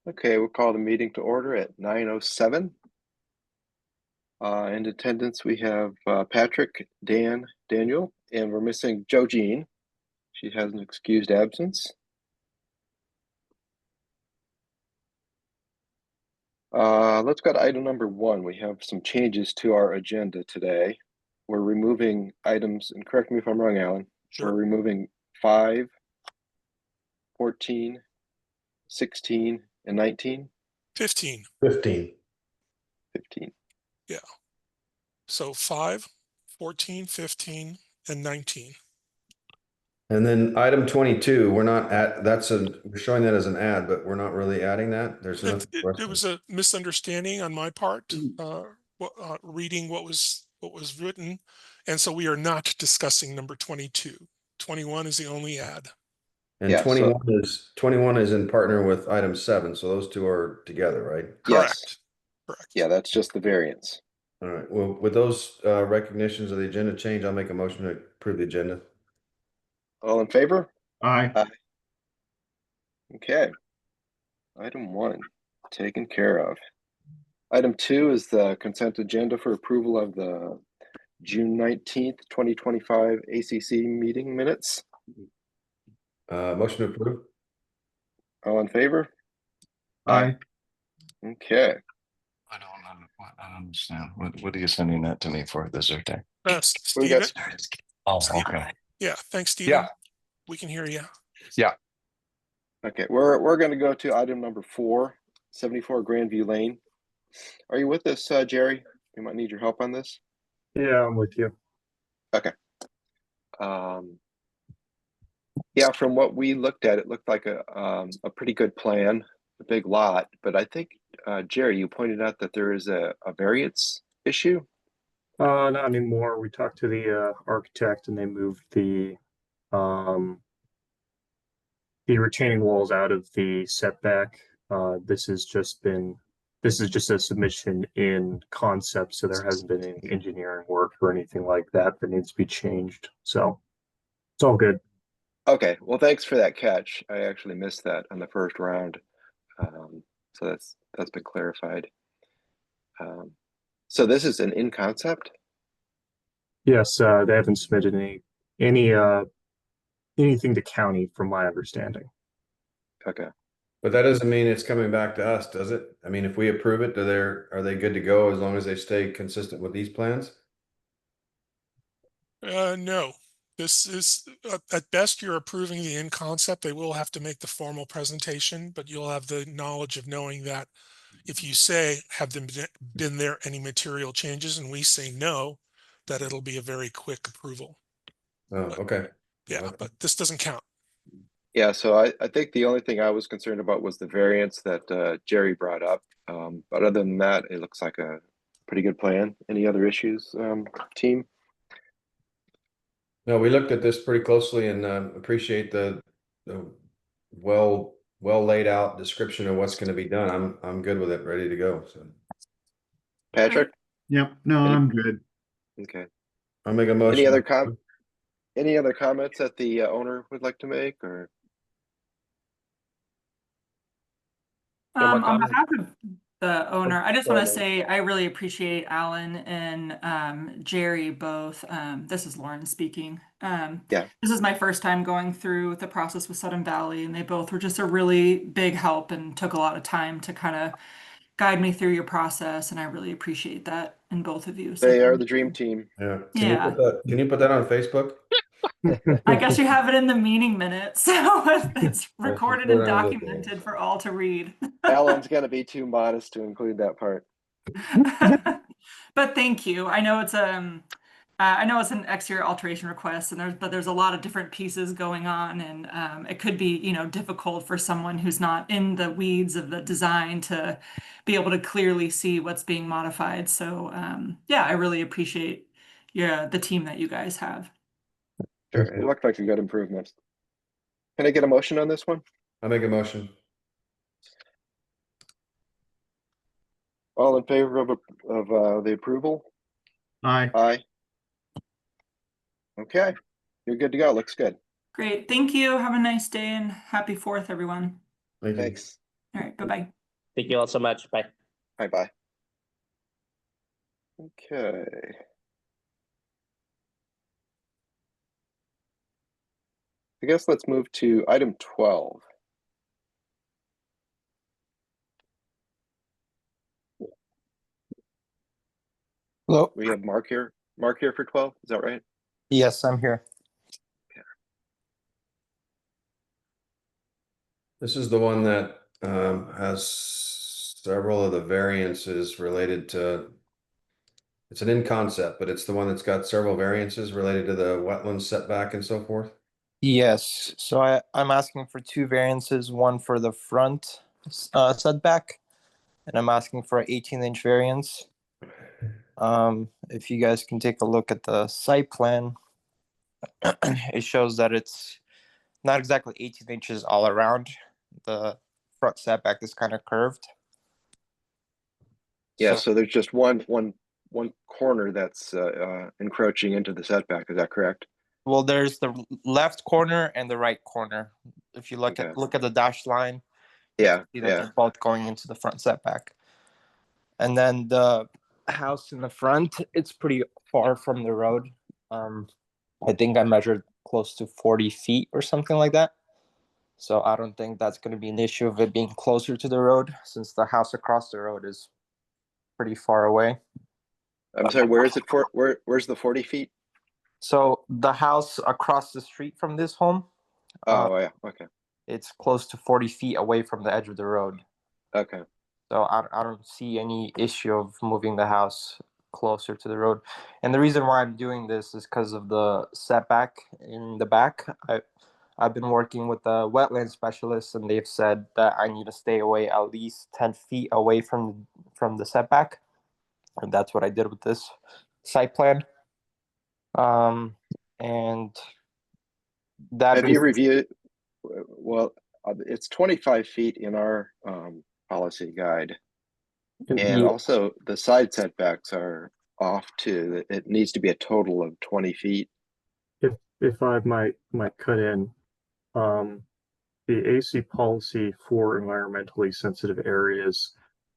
Okay, we'll call the meeting to order at 9:07. In attendance, we have Patrick, Dan, Daniel, and we're missing Jo Jean. She has an excused absence. Let's go to item number 1. We have some changes to our agenda today. We're removing items, and correct me if I'm wrong, Alan. Sure. We're removing 5, 14, 16, and 19? 15. 15. 15. Yeah. So 5, 14, 15, and 19. And then item 22, we're not at, we're showing that as an ad, but we're not really adding that. There's enough. It was a misunderstanding on my part, reading what was written. And so we are not discussing number 22. 21 is the only ad. And Yeah, 21 is in partner with item 7. So those two are together, right? yes. Correct. Yeah, that's just the variance. All right. Well, with those recognitions of the agenda change, I'll make a motion to approve the agenda. All in favor? Aye. Okay. Item 1, taken care of. Item 2 is the consent agenda for approval of the June 19th, 2025 ACC meeting minutes. Motion to approve. All in favor? Aye. Okay. I don't understand. What are you sending that to me for, the Zyrtec? We got- Steven? Oh, okay. Yeah, thanks, Steven. Yeah. We can hear you. Okay, we're going to go to item number 4, 74 Grandview Lane. Are you with us, Jerry? We might need your help on this. Yeah, I'm with you. Yeah, from what we looked at, it looked like a pretty good plan, a big lot. But I think, Jerry, you pointed out that there is a variance issue. Not anymore. We talked to the architect and they moved the retaining walls out of the setback. This is just a submission in concept, so there hasn't been any engineering work or anything like that needs to be changed. So it's all good. Okay, well, thanks for that catch. I actually missed that on the first round. So that's been clarified. So this is an in concept? Yes, they haven't submitted anything to county from my understanding. Okay. But that doesn't mean it's coming back to us, does it? I mean, if we approve it, are they good to go as long as they stay consistent with these plans? No. This is, at best, you're approving the in concept. They will have to make the formal presentation, but you'll have the knowledge of knowing that if you say, have there been there any material changes, and we say no, that it'll be a very quick approval. Oh, okay. Yeah, Okay. but this doesn't count. Yeah, so I think the only thing I was concerned about was the variance that Jerry brought up. But other than that, it looks like a pretty good plan. Any other issues, team? No, we looked at this pretty closely and appreciate the well laid out description of what's going to be done. I'm good with it, ready to go. So Patrick? Yep. No, I'm good. Okay. I'll make a motion. Any other comments that the owner would like to make, or? On behalf of the owner, I just want to say I really appreciate Alan and Jerry both. This is Lauren speaking. Yeah. This is my first time going through the process with Sudden Valley, and they both were just a really big help and took a lot of time to kind of guide me through your process, and I really appreciate that in both of you. So They are the dream team. Yeah. Yeah. Can you put that on Facebook? I guess you have it in the meeting minutes, so it's recorded and documented for all to read. Alan's gonna be too modest to include that part. But thank you. I know it's an exterior alteration request, and there's a lot of different pieces going on, and it could be, difficult for someone who's not in the weeds of the design to be able to clearly see what's being modified. So yeah, I really appreciate the team that you guys have. Sure. It looked like a good improvement. Can I get a motion on this one? I'll make a motion. All in favor of the approval? Aye. Aye. Okay, you're good to go. Looks good. Great. Thank you. Have a nice day and happy 4th, everyone. Thank you. Thanks. All right, bye-bye. Thank you all so much. Bye. Bye. Okay. I guess let's move to item 12. Hello. We have Mark here. Mark here for 12, is that right? Yes, I'm here. This is the one that has several of the variances related to, it's an in concept, but it's the one that's got several variances related to the wetland setback and so forth. Yes, so I'm asking for two variances, one for the front setback, and I'm asking for an 18-inch variance. If you guys can take a look at the site plan, it shows that it's not exactly 18 inches all around. The front setback is kind of curved. Yeah, so there's just one corner that's encroaching into the setback, is that correct? Well, there's the left corner and the right corner. If you look Okay. at the dashed line, you Yeah, can see that they're both going into the front setback. And then the house in the front, it's pretty far from the road. I think I measured close to 40 feet or something like that. So I don't think that's going to be an issue of it being closer to the road, since the house across the road is pretty far away. I'm sorry, where is it for? Where's the 40 feet? So the house across the street from this home, Oh, yeah, okay. it's close to 40 feet away from the edge of the road. Okay. So I don't see any issue of moving the house closer to the road. And the reason why I'm doing this is because of the setback in the back. I've been working with the wetland specialists, and they've said that I need to stay away at least 10 feet away from the setback. And that's what I did with this site plan. And that Have you reviewed, well, it's 25 feet in our policy guide. And also the side setbacks are off too. It needs to be a total of 20 feet. If I might cut in, the AC policy for environmentally sensitive areas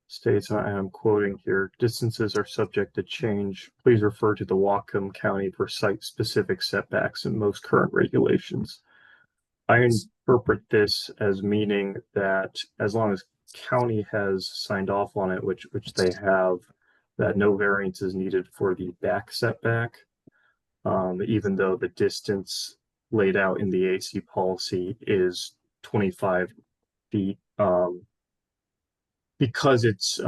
states, and I'm quoting here, distances are subject to change. Please refer to the Whatcom County for site-specific setbacks and most current regulations. I interpret this as meaning that as long as county has signed off on it, which they have, that no variance is needed for the back setback, even though the distance laid out in the AC policy is 25 feet, because it's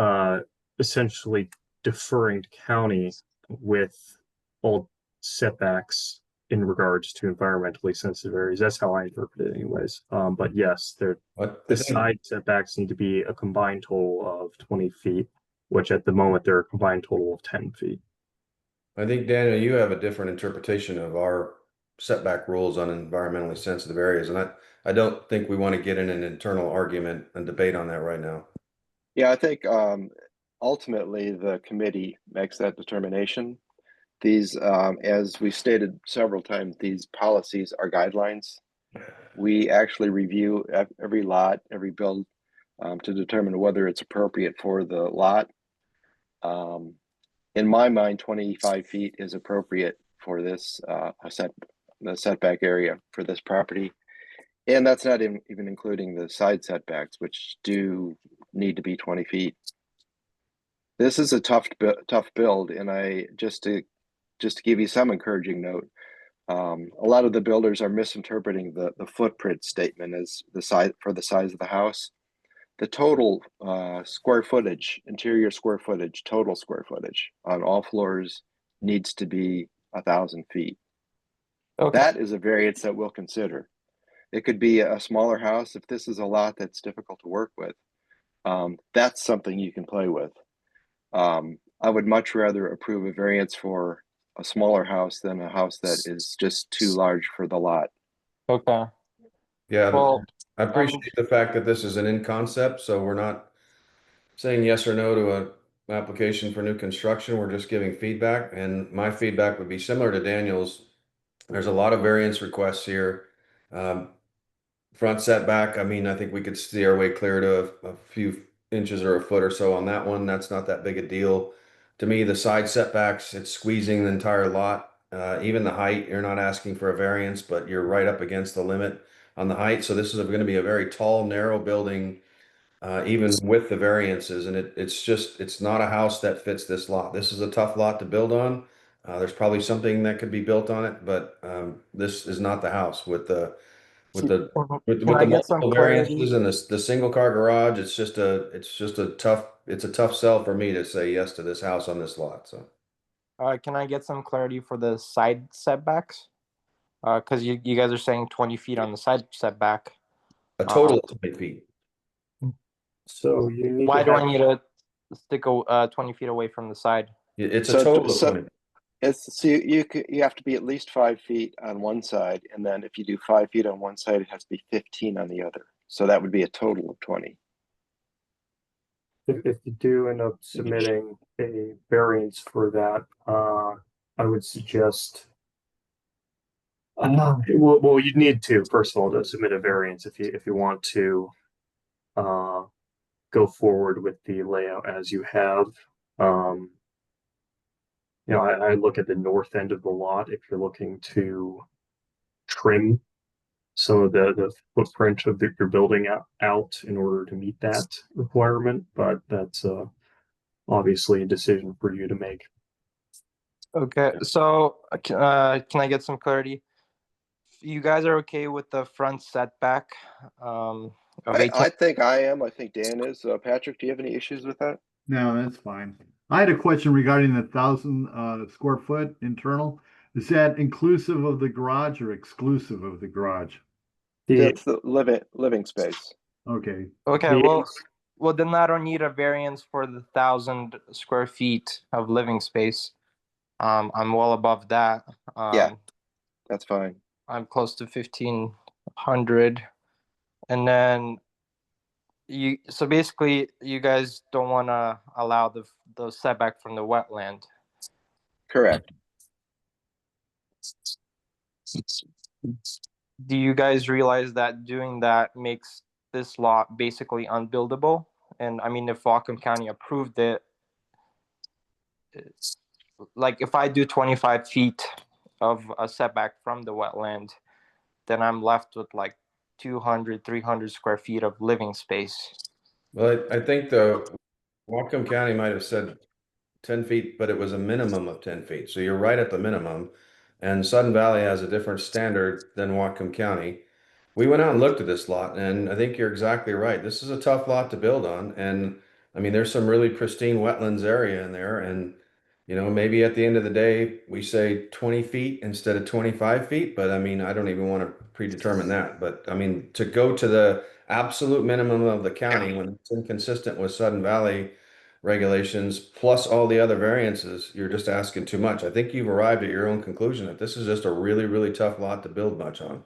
essentially deferring to county with all setbacks in regards to environmentally sensitive areas. That's how I interpret it anyways. But yes, the side setbacks need to be a combined total of 20 feet, which at the moment they're a combined total of 10 feet. I think, Daniel, you have a different interpretation of our setback rules on environmentally sensitive areas. And I don't think we want to get in an internal argument and debate on that right now. Yeah, I think ultimately the committee makes that determination. These, as we stated several times, these policies are guidelines. We actually review every lot, every build to determine whether it's appropriate for the lot. In my mind, 25 feet is appropriate for this the setback area for this property. And that's not even including the side setbacks, which do need to be 20 feet. This is a tough build, and just to give you some encouraging note, a lot of the builders are misinterpreting the footprint statement as the size of the house. The total square footage, interior square footage, total square footage on all floors needs to be 1,000 feet. Okay. That is a variance that we'll consider. It could be a smaller house. If this is a lot that's difficult to work with, that's something you can play with. I would much rather approve a variance for a smaller house than a house that is just too large for the lot. Okay. Yeah, Well, I appreciate the fact that this is an in concept, so we're not saying yes or no to an application for new construction. We're just giving feedback, and my feedback would be similar to Daniel's. There's a lot of variance requests here. Front setback, I mean, I think we could see our way clear to a few inches or a foot or so on that one. That's not that big a deal. To me, the side setbacks, it's squeezing the entire lot. Even the height, you're not asking for a variance, but you're right up against the limit on the height. So this is going to be a very tall, narrow building, even with the variances. And it's not a house that fits this lot. This is a tough lot to build on. There's probably something that could be built on it, but this is not the house with the with the with Can I the get some multiple clarity? variances and the single car garage. It's a tough sell for me to say yes to this house on this lot. So Can I get some clarity for the side setbacks? Because you guys are saying 20 feet on the side setback. a total of 20 feet. So you need Why to do have, I need to stick 20 feet away from the side? It's a So- total of so- 20. You have to be at least 5 feet on one side, and then if you do 5 feet on one side, it has to be 15 on the other. So that would be a total of 20. if you do end up submitting a variance for that, I would suggest. Well, you'd need to, first of all, to submit a variance if you want to go forward with the layout as you have. I look at the north end of the lot if you're looking to trim some of the footprint of your building out in order to meet that requirement, but that's obviously a decision for you to make. Okay, so can I get some clarity? You guys are okay with the front setback of 18? I think I am. I think Dan is. Patrick, do you have any issues with that? No, that's fine. I had a question regarding the 1,000 square foot internal. Is that inclusive of the garage or exclusive of the garage? That's the living space. Okay, Okay, the- well then I don't need a variance for the 1,000 square feet of living space. I'm well above that. Yeah. That's fine. I'm close to 1,500, and then so basically you guys don't want to allow the setback from the wetland. Correct. Do you guys realize that doing that makes this lot basically unbuildable? And I mean, if Whatcom County approved it, like if I do 25 feet of a setback from the wetland, then I'm left with like 200, 300 square feet of living space. Well, I think the Whatcom County might have said 10 feet, but it was a minimum of 10 feet. So you're right at the minimum. And Sudden Valley has a different standard than Whatcom County. We went out and looked at this lot, and I think you're exactly right. This is a tough lot to build on. And I mean, there's some really pristine wetlands area in there. And, maybe at the end of the day, we say 20 feet instead of 25 feet. But I mean, I don't even want to predetermine that. But I mean, to go to the absolute minimum of the county when it's inconsistent with Sudden Valley regulations, plus all the other variances, you're just asking too much. I think you've arrived at your own conclusion that this is just a really, really tough lot to build much on.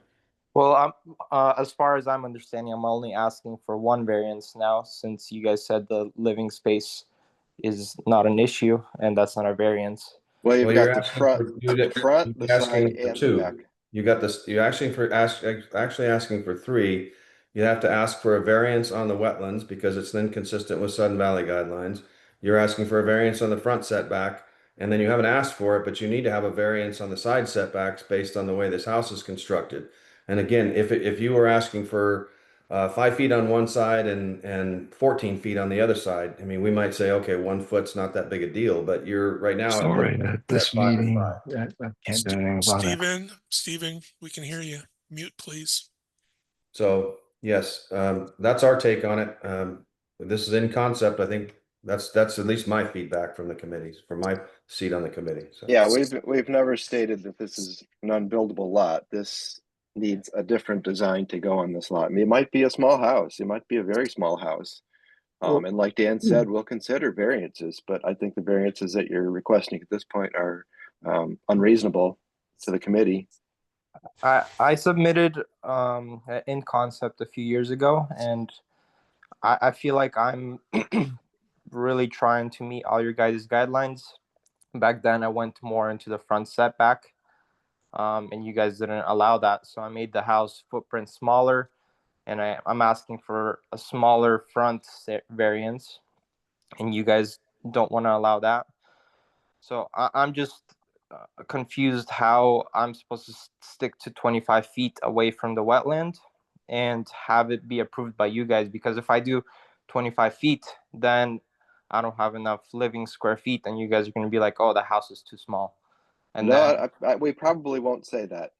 Well, as far as I'm understanding, I'm only asking for one variance now, since you guys said the living space is not an issue, and that's not a variance. Well, you've Well, got you're the asking front, for- the front, the you're side, asking for and the two. back. You got this. You're actually asking for three. You have to ask for a variance on the wetlands because it's inconsistent with Sudden Valley guidelines. You're asking for a variance on the front setback, and then you haven't asked for it, but you need to have a variance on the side setbacks based on the way this house is constructed. And again, if you were asking for 5 feet on one side and 14 feet on the other side, I mean, we might say, okay, 1 foot's not that big a deal, but you're right now. Sorry, at this 5 and meeting, 5. I can't do anything about it. Stephen, we can hear you. Mute, please. So yes, that's our take on it. This is in concept. I think that's at least my feedback from the committees, from my seat on the committee. So Yeah, we've never stated that this is an unbuildable lot. This needs a different design to go on this lot. I mean, it might be a small house. It might be a very small house. And like Dan said, we'll consider variances, but I think the variances that you're requesting at this point are unreasonable to the committee. I submitted in concept a few years ago, and I feel like I'm really trying to meet all your guys' guidelines. Back then, I went more into the front setback, and you guys didn't allow that, so I made the house footprint smaller. and I'm asking for a smaller front variance, and you guys don't want to allow that. So I'm just confused how I'm supposed to stick to 25 feet away from the wetland and have it be approved by you guys, because if I do 25 feet, then I don't have enough living square feet, and you guys are going to be like, oh, the house is too small. And No, we probably won't say that.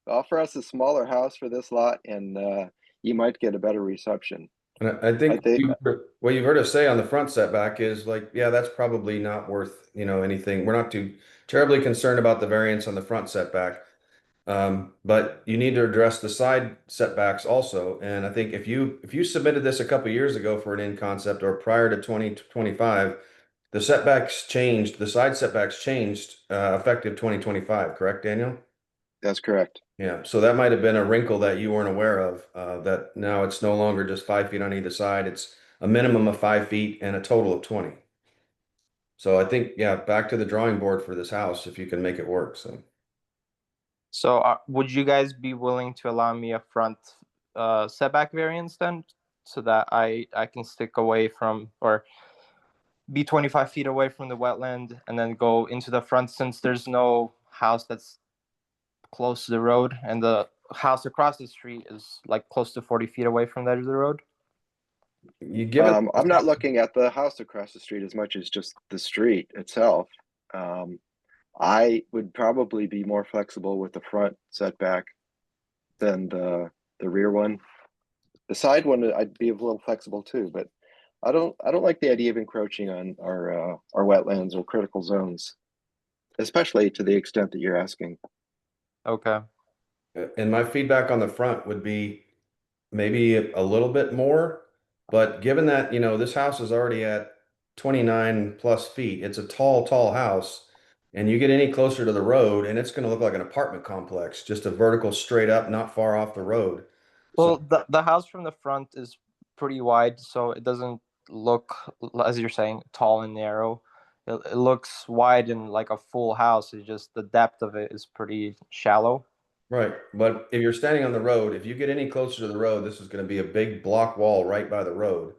Offer us a smaller house for this lot, and you might get a better reception. And I think think- what you've heard us say on the front setback is like, yeah, that's probably not worth, anything. We're not too terribly concerned about the variance on the front setback. But you need to address the side setbacks also. And I think if you submitted this a couple years ago for an in concept or prior to 2025, the setbacks changed, the side setbacks changed effective 2025, correct, Daniel? That's correct. Yeah, so that might have been a wrinkle that you weren't aware of, that now it's no longer just 5 feet on either side. It's a minimum of 5 feet and a total of 20. So I think, yeah, back to the drawing board for this house if you can make it work. So would you guys be willing to allow me a front setback variance then, so that I can stick away from, or be 25 feet away from the wetland and then go into the front, since there's no house that's close to the road, and the house across the street is like close to 40 feet away from the edge of the road? You give it. I'm not looking at the house across the street as much as just the street itself. I would probably be more flexible with the front setback than the rear one. The side one, I'd be a little flexible too, but I don't like the idea of encroaching on our wetlands or critical zones, especially to the extent that you're asking. Okay. And my feedback on the front would be maybe a little bit more, but given that, this house is already at 29 plus feet, it's a tall house, and you get any closer to the road and it's going to look like an apartment complex, just a vertical straight up, not far off the road. Well, the house from the front is pretty wide, so it doesn't look, as you're saying, tall and narrow. It looks wide and like a full house. It's just the depth of it is pretty shallow. Right, but if you're standing on the road, if you get any closer to the road, this is going to be a big block wall right by the road.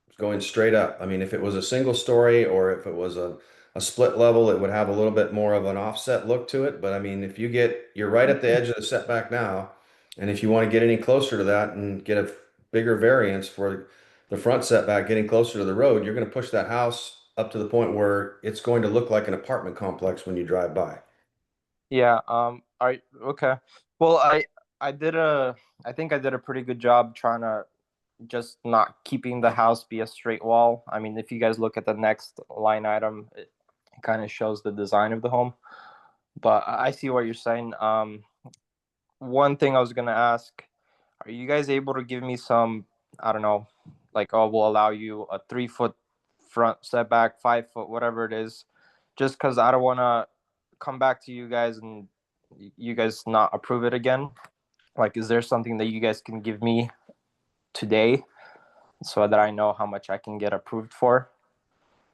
It's going straight up. I mean, if it was a single story or if it was a split level, it would have a little bit more of an offset look to it. But I mean, if you're right at the edge of the setback now, and if you want to get any closer to that and get a bigger variance for the front setback, getting closer to the road, you're going to push that house up to the point where it's going to look like an apartment complex when you drive by. Yeah. Okay. Well, I think I did a pretty good job trying to just not keeping the house be a straight wall. I mean, if you guys look at the next line item, it kind of shows the design of the home. But I see what you're saying. One thing I was gonna ask: are you guys able to give me some? I don't know, like, oh, we'll allow you a 3-foot front setback, 5-foot, whatever it is, just because I don't want to come back to you guys and you guys not approve it again. Like, is there something that you guys can give me today so that I know how much I can get approved for?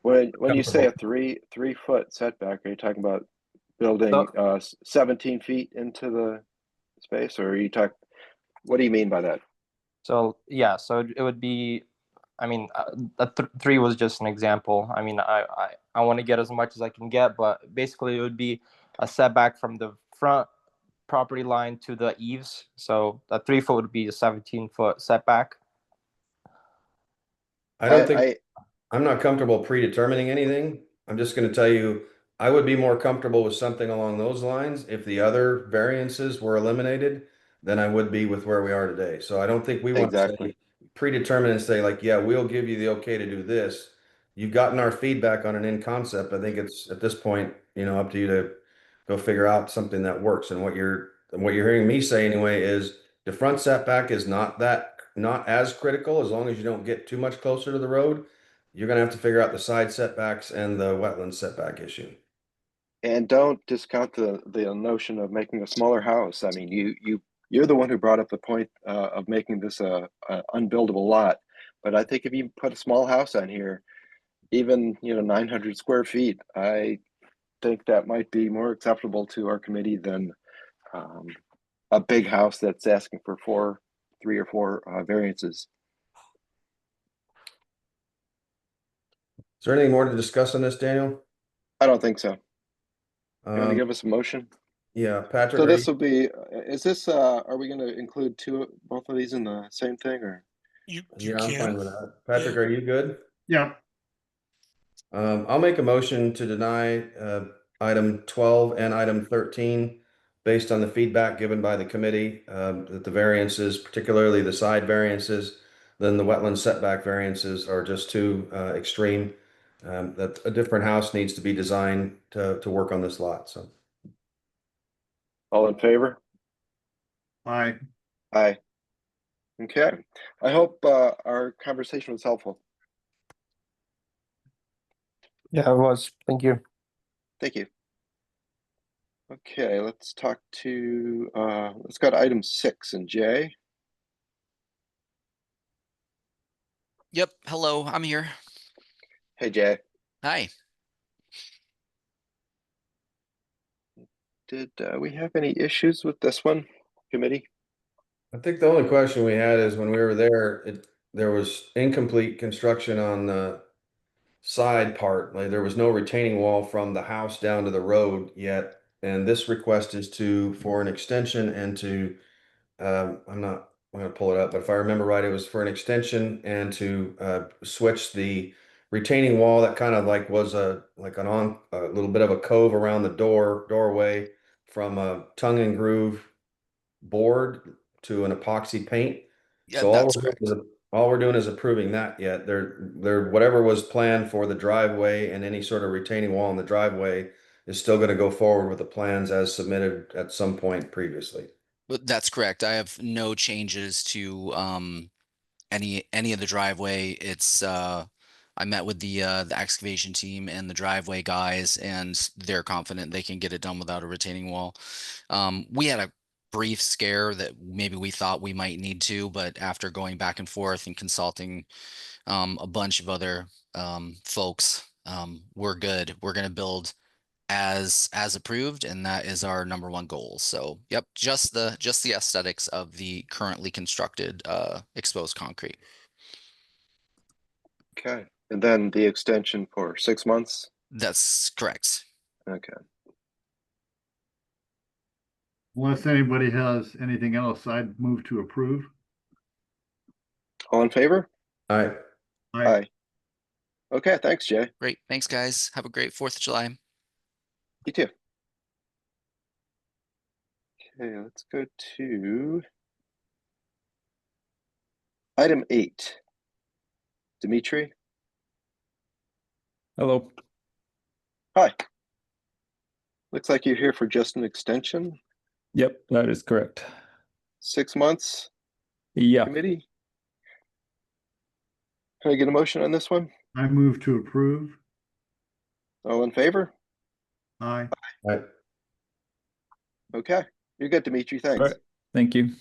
When you say a 3-foot setback, are you talking about building 17 feet into the space, or are you talking? What do you mean by that? So yeah, so it would be, I mean, 3 was just an example. I mean, I want to get as much as I can get, but basically it would be a setback from the front property line to the eaves. So a 3-foot would be a 17-foot setback. I'm not comfortable predetermining anything. I'm just going to tell you, I would be more comfortable with something along those lines if the other variances were eliminated than I would be with where we are today. So I don't think we want to say predetermine and say like, yeah, we'll give you the okay to do this. You've gotten our feedback on an in concept. I think it's at this point, up to you to go figure out something that works. And what you're hearing me say anyway is the front setback is not as critical as long as you don't get too much closer to the road. You're going to have to figure out the side setbacks and the wetland setback issue. And don't discount the notion of making a smaller house. I mean, you're the one who brought up the point of making this a unbuildable lot. But I think if you put a small house on here, even 900 square feet, I think that might be more acceptable to our committee than a big house that's asking for 3 or 4 variances. Is there anything more to discuss on this, Daniel? I don't think so. You want to Um, give us a motion? yeah, Patrick, So are this you, will be, is this, are we going to include both of these in the same thing, or? You yeah, I'm can. fine with that. Patrick, Yeah. are you good? Yeah, I'll make a motion to deny item 12 and item 13 based on the feedback given by the committee that the variances, particularly the side variances, then the wetland setback variances are just too extreme. That a different house needs to be designed to work on this lot. So All in favor? aye. Aye. Okay. I hope our conversation was helpful. Yeah, it was. Thank you. Thank you. Okay, let's talk to, let's go to item 6 and Jay. Yep. Hello, I'm here. Hey, Jay. Hi. Did we have any issues with this one, committee? I think the only question we had is when we were there, there was incomplete construction on the side part. Like there was no retaining wall from the house down to the road yet. And this request is for an extension and to, I'm gonna pull it up, but if I remember right, it was for an extension and to switch the retaining wall that kind of like was a little bit of a cove around the doorway from a tongue and groove board to an epoxy paint. Yeah, So that's correct. all we're doing is approving that yet. Whatever was planned for the driveway and any sort of retaining wall in the driveway is still going to go forward with the plans as submitted at some point previously. But that's correct. I have no changes to any of the driveway. It's I met with the excavation team and the driveway guys, and they're confident they can get it done without a retaining wall. We had a brief scare that maybe we thought we might need to, but after going back and forth and consulting a bunch of other folks, we're good. We're gonna build as approved, and that is our number one goal. So yep, just the aesthetics of the currently constructed exposed concrete. Okay. And then the extension for 6 months? That's correct. Okay. Unless anybody has anything else, I'd move to approve. All in favor? All right. Aye. Okay, thanks, Jay. Great. Thanks, guys. Have a great 4th of July. You too. Okay, let's go to item 8. Dimitri? Hello. Hi. Looks like you're here for just an extension. Yep, that is correct. 6 months Yeah. committee. Can I get a motion on this one? I move to approve. All in favor? Aye. All right. Okay, you're good, Dimitri. Thanks. All right. Thank you.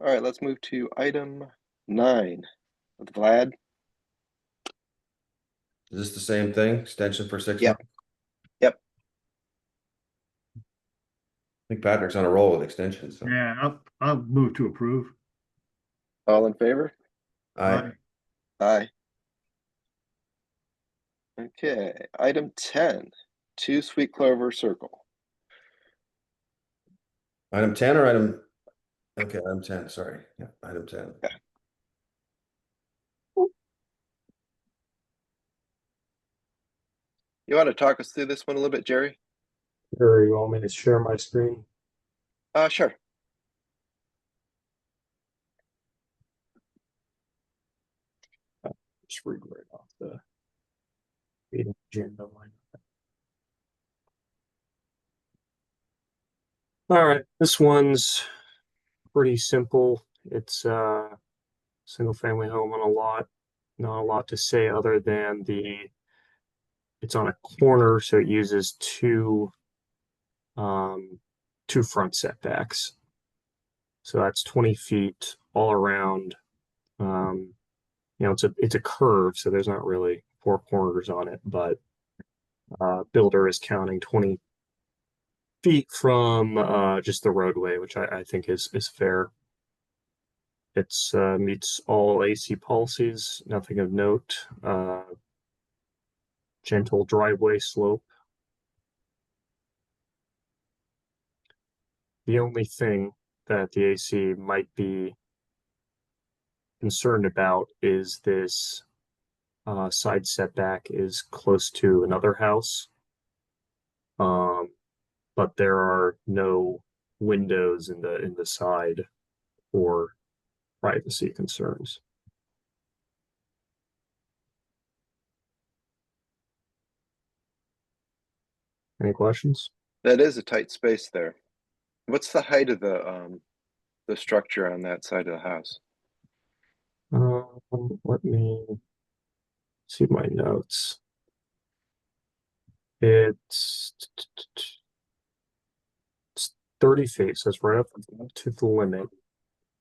All right, let's move to item 9 with Vlad. Is this the same thing? Extension for 6 Yep. months? Yep. I think Patrick's on a roll with extensions. So. Yeah, I'll move to approve. All in favor? All right. Aye. Okay, item 10, 2 Sweetclover Circle. Item 10 or item? Okay, item 10. Sorry. Yeah, item 10. Okay. You want to talk us through this one a little bit, Jerry? Or you want me to share my screen? Sure. Just read right off the meeting agenda line. All right, this one's pretty simple. It's a single family home on a lot. Not a lot to say other than it's on a corner, so it uses two front setbacks. So that's 20 feet all around. It's a curve, so there's not really 4 corners on it, but Builder is counting 20 feet from just the roadway, which I think is fair. It's meets all AC policies, nothing of note. Gentle driveway slope. The only thing that the AC might be concerned about is this side setback is close to another house. But there are no windows in the side for privacy concerns. Any questions? That is a tight space there. What's the height of the structure on that side of the house? Let me see my notes. It's 30 feet, so it's right up to the limit,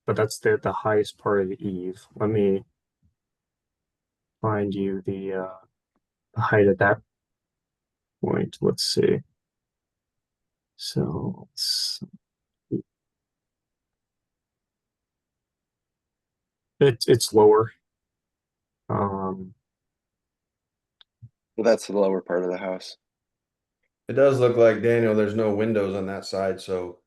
but that's the highest part of the eave. Let me find you the height at that point. Let's see. So it's lower. Well, that's the lower part of the house. It does look like, Daniel, there's no windows on that side, so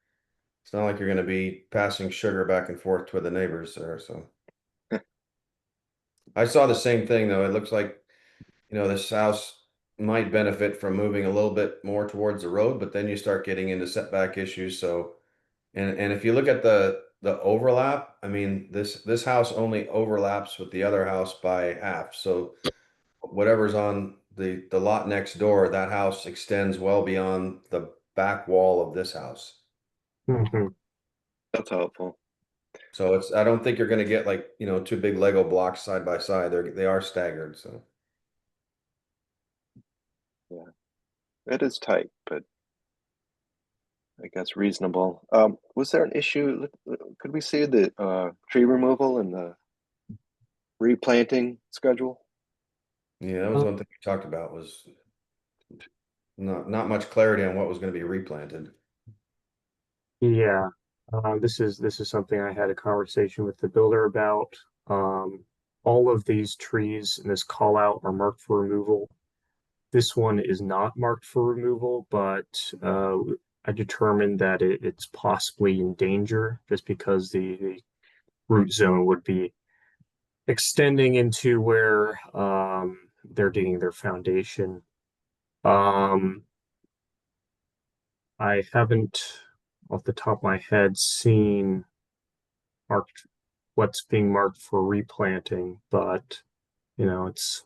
it's not like you're gonna be passing sugar back and forth to the neighbors there, so. I saw the same thing, though. It looks like, this house might benefit from moving a little bit more towards the road, but then you start getting into setback issues, so. And if you look at the overlap, I mean, this house only overlaps with the other house by half, so whatever's on the lot next door, that house extends well beyond the back wall of this house. Mhm. That's helpful. So I don't think you're gonna get like, two big Lego blocks side by side. They are staggered, so. Yeah, it is tight, but I guess reasonable. Was there an issue? Could we see the tree removal and the replanting schedule? Yeah, that was one thing we talked about, was not much clarity on what was gonna be replanted. Yeah, this is something I had a conversation with the builder about. All of these trees in this call out are marked for removal. This one is not marked for removal, but I determined that it's possibly in danger just because the root zone would be extending into where they're digging their foundation. I haven't, off the top of my head, seen marked what's being marked for replanting, but it's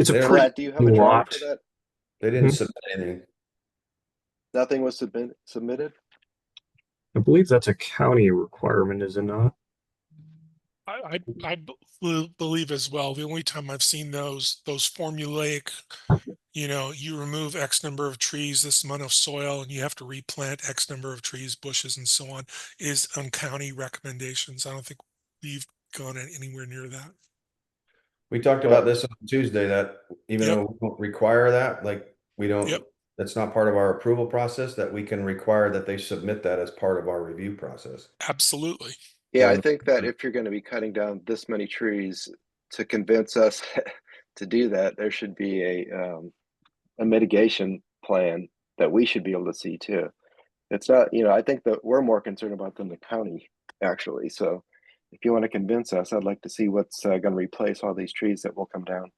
a They're- pretty Matt, do you have a drawing lot. for that? They didn't submit anything. Nothing was submitted? I believe that's a county requirement, is it not? Believe as well. The only time I've seen those formulaic, you remove X number of trees, this amount of soil, and you have to replant X number of trees, bushes, and so on, is on county recommendations. I don't think we've gone anywhere near that. We talked about this on Tuesday, that even Yep. though we don't require that, like, we don't, Yep. that's not part of our approval process, that we can require that they submit that as part of our review process. Absolutely. Yeah, I So- think that if you're going to be cutting down this many trees to convince us to do that, there should be a mitigation plan that we should be able to see too. It's not, I think that we're more concerned about than the county actually. So if you want to convince us, I'd like to see what's going to replace all these trees that will come down.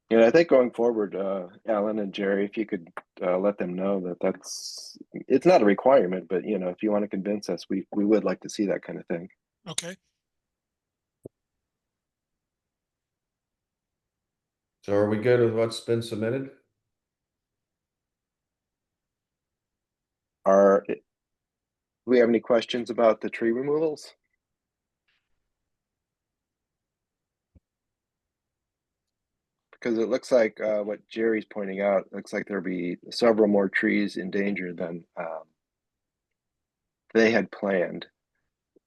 And I think going forward, Alan and Jerry, if you could let them know that it's not a requirement, but if you want to convince us, we would like to see that kind of thing. Okay. So are we good with what's been submitted? Do we have any questions about the tree removals? Because it looks like what Jerry's pointing out, looks like there'll be several more trees in danger than they had planned.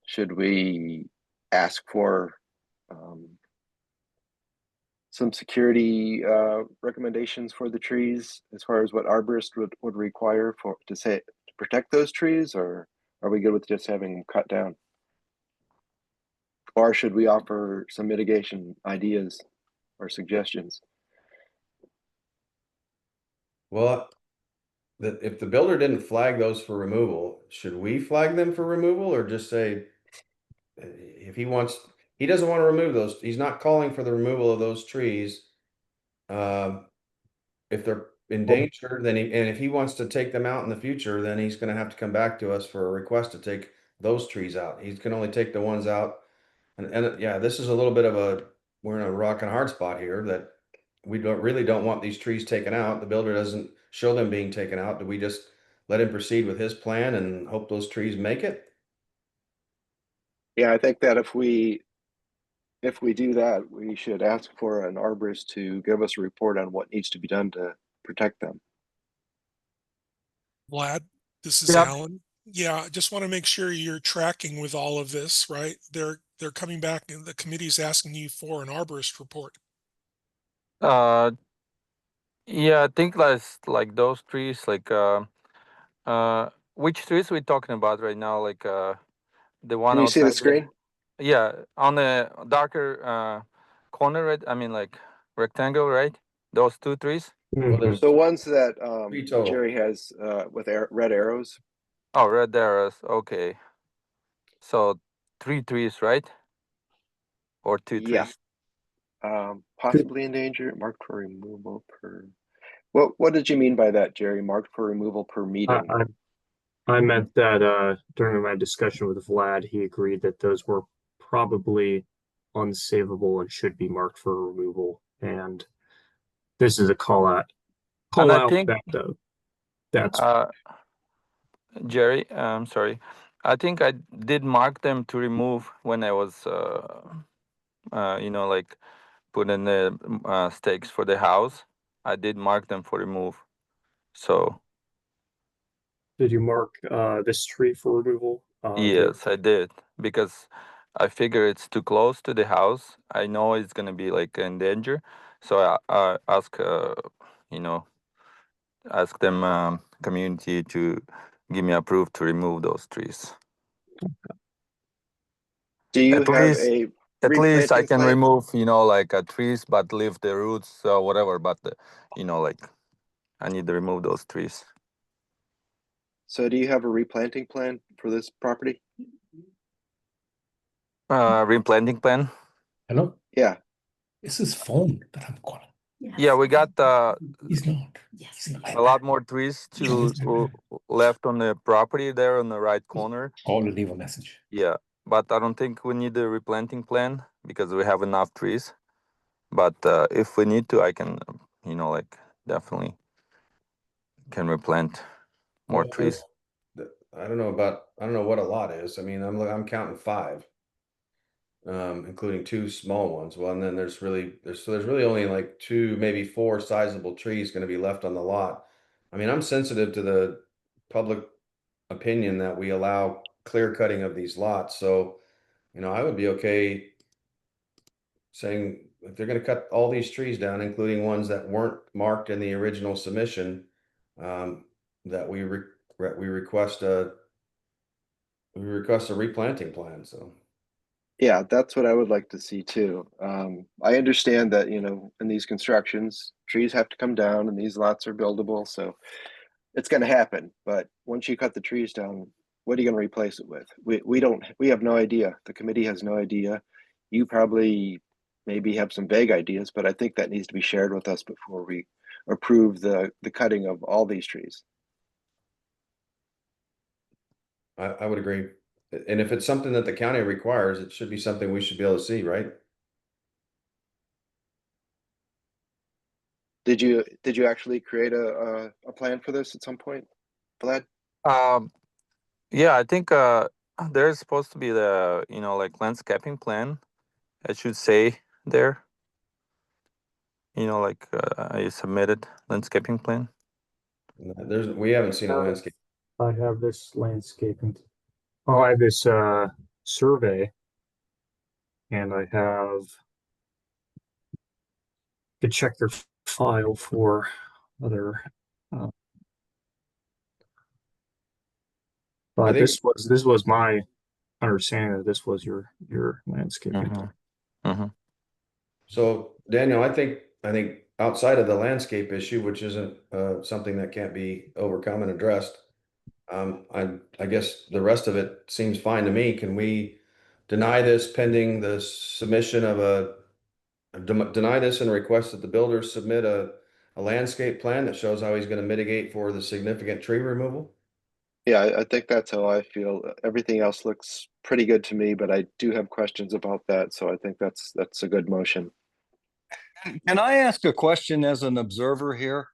Should we ask for some security recommendations for the trees as far as what arborist would require to protect those trees, or are we good with just having them cut down? Or should we offer some mitigation ideas or suggestions? Well, if the builder didn't flag those for removal, should we flag them for removal or just say if he doesn't want to remove those, he's not calling for the removal of those trees. If they're in danger, then and if he wants to take them out in the future, then he's going to have to come back to us for a request to take those trees out. He can only take the ones out. And yeah, this is a little bit of we're in a rock and hard spot here that we really don't want these trees taken out. The builder doesn't show them being taken out. Do we just let him proceed with his plan and hope those trees make it? Yeah, I think that if we do that, we should ask for an arborist to give us a report on what needs to be done to protect them. Vlad, this is Yep. Alan. Yeah, I just want to make sure you're tracking with all of this, right? They're coming back and the committee's asking you for an arborist report. Yeah, I think like those trees, which trees we talking about right now? Like the one Can you see the outside screen? Yeah, on the darker corner, right? I mean, like rectangle, right? Those two trees. Well, there's The ones that three total. Jerry has with red arrows. Oh, red arrows. Okay. So 3 trees, right? Or 2 Yeah. trees? Possibly in danger, marked for removal per. What did you mean by that, Jerry? Marked for removal per meeting. I meant that during my discussion with Vlad, he agreed that those were probably unsavable and should be marked for removal. And this is a call out. And I think That's Jerry, I'm sorry. I think I did mark them to remove when I was like put in the stakes for the house. I did mark them for remove. So Did you mark this tree for removal? yes, I did, because I figure it's too close to the house. I know it's gonna be like in danger, so I ask them community to give me approve to remove those trees. Do you At have least- a At least I replanting can plan? remove, trees, but leave the roots or whatever. But I need to remove those trees. So do you have a replanting plan for this property? Replanting plan. Hello? Yeah. It's his phone that I'm calling. Yeah, we got He's not. He's in the a lot more trees left on the property there on the right corner. Call or leave a message. Yeah, but I don't think we need a replanting plan because we have enough trees. But if we need to, I can, definitely can replant more trees. I don't know what a lot is. I mean, I'm counting 5, including 2 small ones. Well, and then there's really only like 2, maybe 4 sizable trees going to be left on the lot. I mean, I'm sensitive to the public opinion that we allow clear cutting of these lots. So, I would be okay saying if they're going to cut all these trees down, including ones that weren't marked in the original submission, that we request a replanting plan. So Yeah, that's what I would like to see too. I understand that, in these constructions, trees have to come down and these lots are buildable, so it's going to happen. But once you cut the trees down, what are you going to replace it with? We have no idea. The committee has no idea. You probably maybe have some vague ideas, but I think that needs to be shared with us before we approve the cutting of all these trees. I would agree. And if it's something that the county requires, it should be something we should be able to see, right? Did you actually create a plan for this at some point, Vlad? Yeah, I think there's supposed to be the landscaping plan. I should say there. I submitted landscaping plan. We haven't seen a landscape. I have this landscaping. Oh, I have this survey. and I have to check their file for other. But think- this was my understanding that this was your landscaping. So Daniel, I think outside of the landscape issue, which isn't something that can't be overcome and addressed, I guess the rest of it seems fine to me. Can we deny this pending the submission of deny this and request that the builder submit a landscape plan that shows how he's going to mitigate for the significant tree removal? Yeah, I think that's how I feel. Everything else looks pretty good to me, but I do have questions about that. So I think that's a good motion. Can I ask a question as an observer here?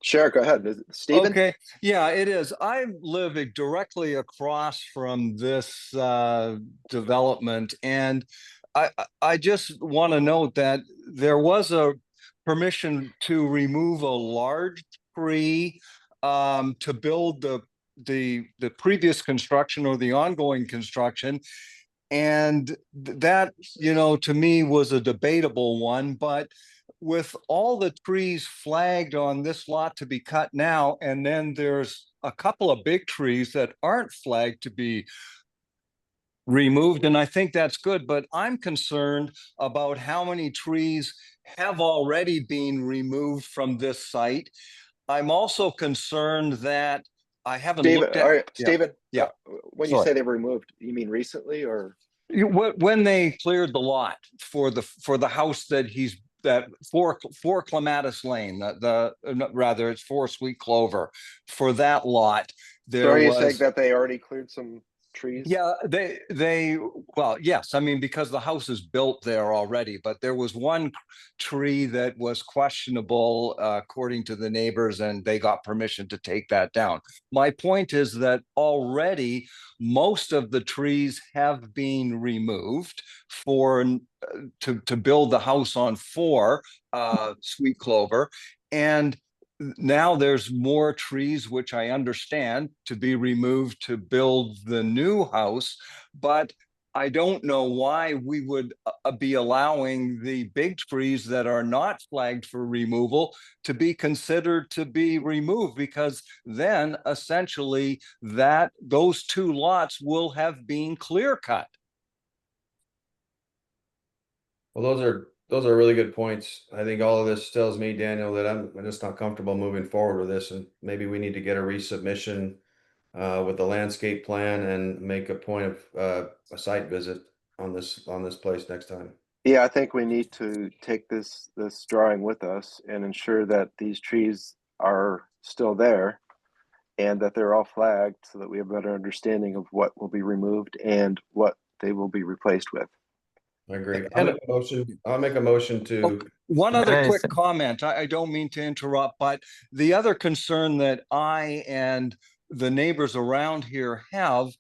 Sure, go ahead. Is it Stephen? Okay, yeah, it is. I'm living directly across from this development, and I just want to note that there was a permission to remove a large tree to build the previous construction or the ongoing construction. And that, to me was a debatable one, but with all the trees flagged on this lot to be cut now, and then there's a couple of big trees that aren't flagged to be removed, and I think that's good, but I'm concerned about how many trees have already been removed from this site. I'm also concerned that I haven't Stephen, looked at. all right, Stephen. Yeah. When you say they were removed, you mean recently or? When they cleared the lot for the house that for Clematis Lane, rather it's for Sweetclover, for that lot, So are you saying that they already cleared some trees? Yeah, well, yes, I mean, because the house is built there already, but there was one tree that was questionable according to the neighbors, and they got permission to take that down. My point is that already most of the trees have been removed to build the house on for Sweetclover, and now there's more trees, which I understand, to be removed to build the new house, but I don't know why we would be allowing the big trees that are not flagged for removal to be considered to be removed, because then essentially those two lots will have been clear cut. Well, those are really good points. I think all of this tells me, Daniel, that I'm just not comfortable moving forward with this, and maybe we need to get a resubmission with the landscape plan and make a point of a site visit on this place next time. Yeah, I think we need to take this drawing with us and ensure that these trees are still there and that they're all flagged so that we have a better understanding of what will be removed and what they will be replaced with. I agree. I'll make a motion to. One other quick comment. I don't mean to interrupt, but the other concern that I and the neighbors around here have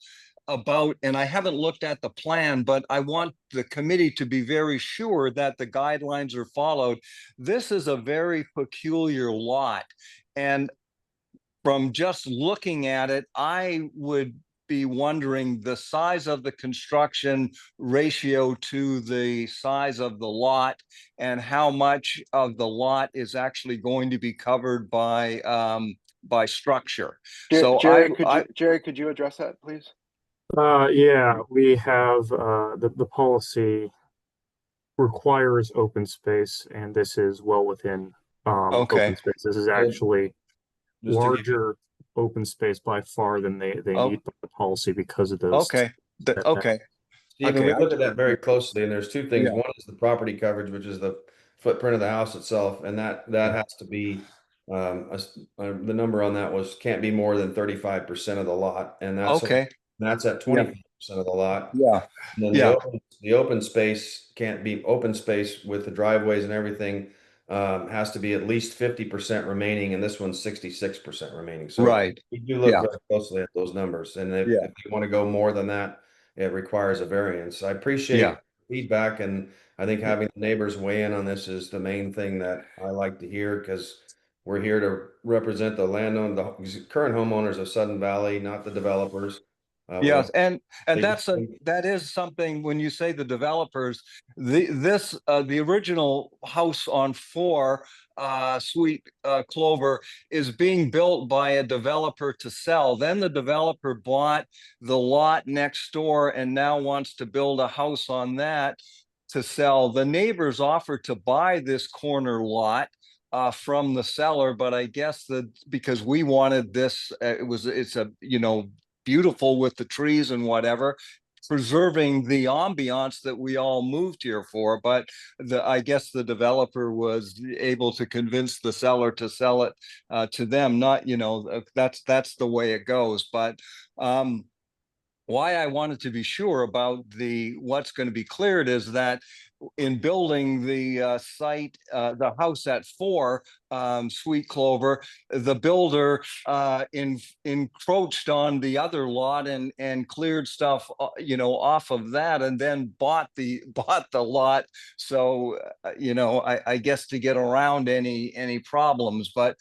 about, and I haven't looked at the plan, but I want the committee to be very sure that the guidelines are followed. This is a very peculiar lot, and from just looking at it, I would be wondering the size of the construction ratio to the size of the lot, and how much of the lot is actually going to be covered by structure. Jerry, could you address that, please? Yeah, we have the policy requires open space, and this is well within open space. This is actually larger open space by far than they need by the policy because of those. Okay. Stephen, we looked at that very closely, and there's two things. One is the property coverage, which is the footprint of the house itself, and that has to be the number on that can't be more than 35% of the lot, and that's at 25% of the lot. Yeah. And then the open space can't be open space with the driveways and everything. Has to be at least 50% remaining, and this one's 66% remaining. So we do look very closely at those numbers, and if you want to go more than that, it requires a variance. I appreciate feedback, and I think having the neighbors weigh in on this is the main thing that I like to hear, because we're here to represent the current homeowners of Sudden Valley, not the developers. Yes, and They- that is something when you say the developers, the original house on 4 Sweet Clover is being built by a developer to sell. Then the developer bought the lot next door and now wants to build a house on that to sell. The neighbors offered to buy this corner lot from the seller, but I guess that because we wanted this, it's a, you know, beautiful with the trees and whatever, preserving the ambiance that we all moved here for. But I guess the developer was able to convince the seller to sell it to them. Not, you know, that's the way it goes. But why I wanted to be sure about what's going to be cleared is that in building the site, the house at 4 Sweet Clover, the builder encroached on the other lot and cleared stuff, you know, off of that, and then bought the lot. So you know, I guess to get around any problems, but.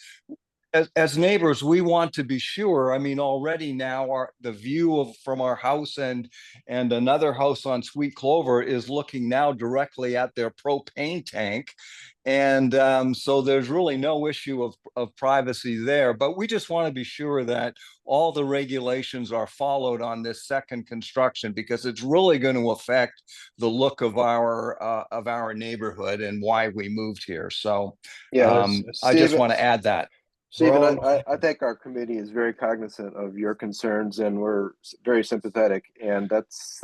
As neighbors, we want to be sure. I mean, already now the view from our house and another house on Sweet Clover is looking now directly at their propane tank, and so there's really no issue of privacy there. But we just want to be sure that all the regulations are followed on this second construction, because it's really going to affect the look of our neighborhood and why we moved here. So Yeah, I just want to add that. Stephen, I think our committee is very cognizant of your concerns, and we're very sympathetic, and that's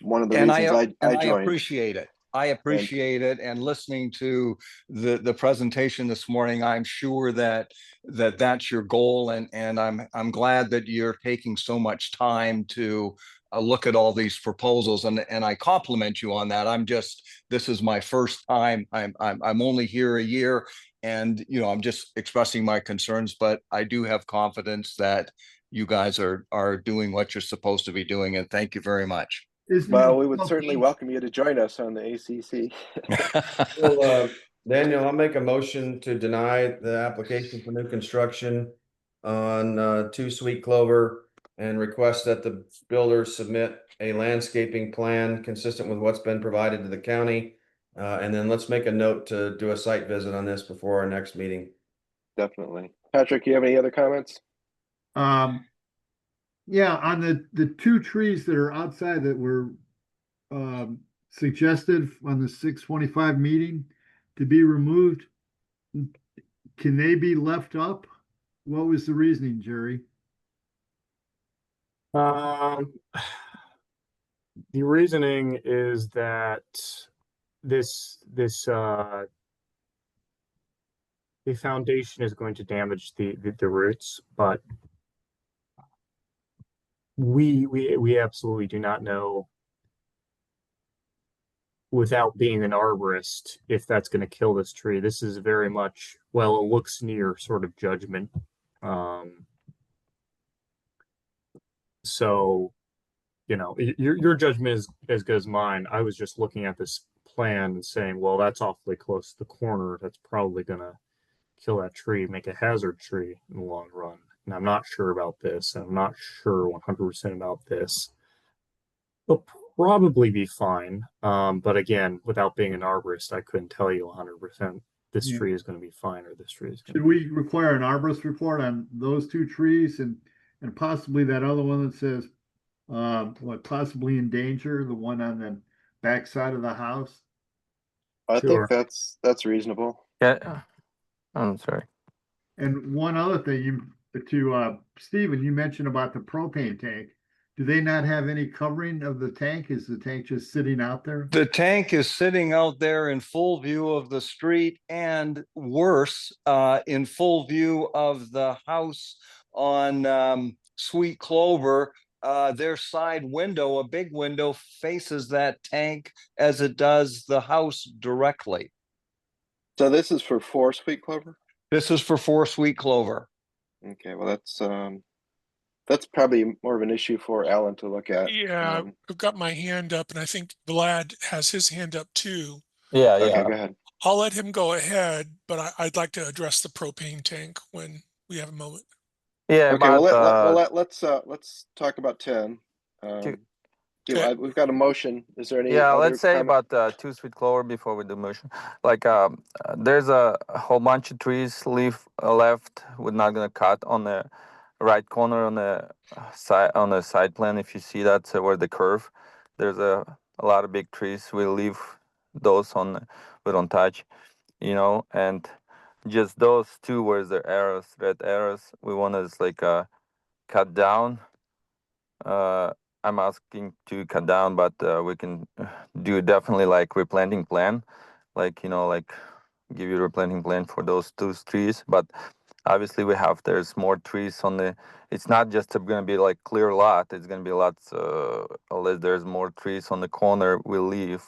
one of the reasons I joined. I appreciate it. I appreciate it, and listening to the presentation this morning, I'm sure that's your goal, and I'm glad that you're taking so much time to look at all these proposals, and I compliment you on that. This is my first time. I'm only here a year. And, you know, I'm just expressing my concerns, but I do have confidence that you guys are doing what you're supposed to be doing. And thank you very much. Well, we would certainly welcome you to join us on the ACC. Well, Daniel, I'll make a motion to deny the application for new construction on 2 Sweet Clover and request that the builder submit a landscaping plan consistent with what's been provided to the county. And then let's make a note to do a site visit on this before our next meeting. Definitely. Patrick, you have any other comments? Yeah, on the 2 trees that are outside that were suggested on the 625 meeting to be removed, can they be left up? What was the reasoning, Jerry? The reasoning is that the foundation is going to damage the roots, but we absolutely do not know, without being an arborist, if that's going to kill this tree. This is very much, well, it looks near sort of judgment. So, you know, your judgment is as good as mine. I was just looking at this plan and saying, well, that's awfully close to the corner. That's probably going to kill that tree, make a hazard tree in the long run. And I'm not sure about this. I'm not sure 100% about this. It'll probably be fine. But again, without being an arborist, I couldn't tell you 100% this tree is going to be fine or this tree is going to be. Should we require an arborist report on those 2 trees and possibly that other one that says possibly in danger, the one on the back side of the house? I think that's reasonable. Yeah, I'm sorry. And one other thing, Stephen, you mentioned about the propane tank. Do they not have any covering of the tank? Is the tank just sitting out there? The tank is sitting out there in full view of the street, and worse, in full view of the house on Sweet Clover. Their side window, a big window, faces that tank as it does the house directly. So this is for 4 Sweet Clover? This is for 4 Sweet Clover. Okay, well, that's probably more of an issue for Alan to look at. Yeah, I've got my hand up, and I think Vlad has his hand up too. Yeah, Okay, yeah. go ahead. I'll let him go ahead, but I'd like to address the propane tank when we have a moment. Yeah, Okay, well, but let's talk about 10. Two- Okay. We've got a motion. Is there any yeah, other let's say comment? about two Sweetclover before we do motion. Like there's a whole bunch of trees left. We're not gonna cut on the right corner on the side plan. If you see that where the curve, there's a lot of big trees. We leave those on. We don't touch, and just those two where the arrows, red arrows, we want to like cut down. I'm asking to cut down, but we can do definitely like replanting plan, like like give you a replanting plan for those two trees. But obviously there's more trees on the. It's not just going to be like clear lot. It's going to be lots. Unless there's more trees on the corner, we'll leave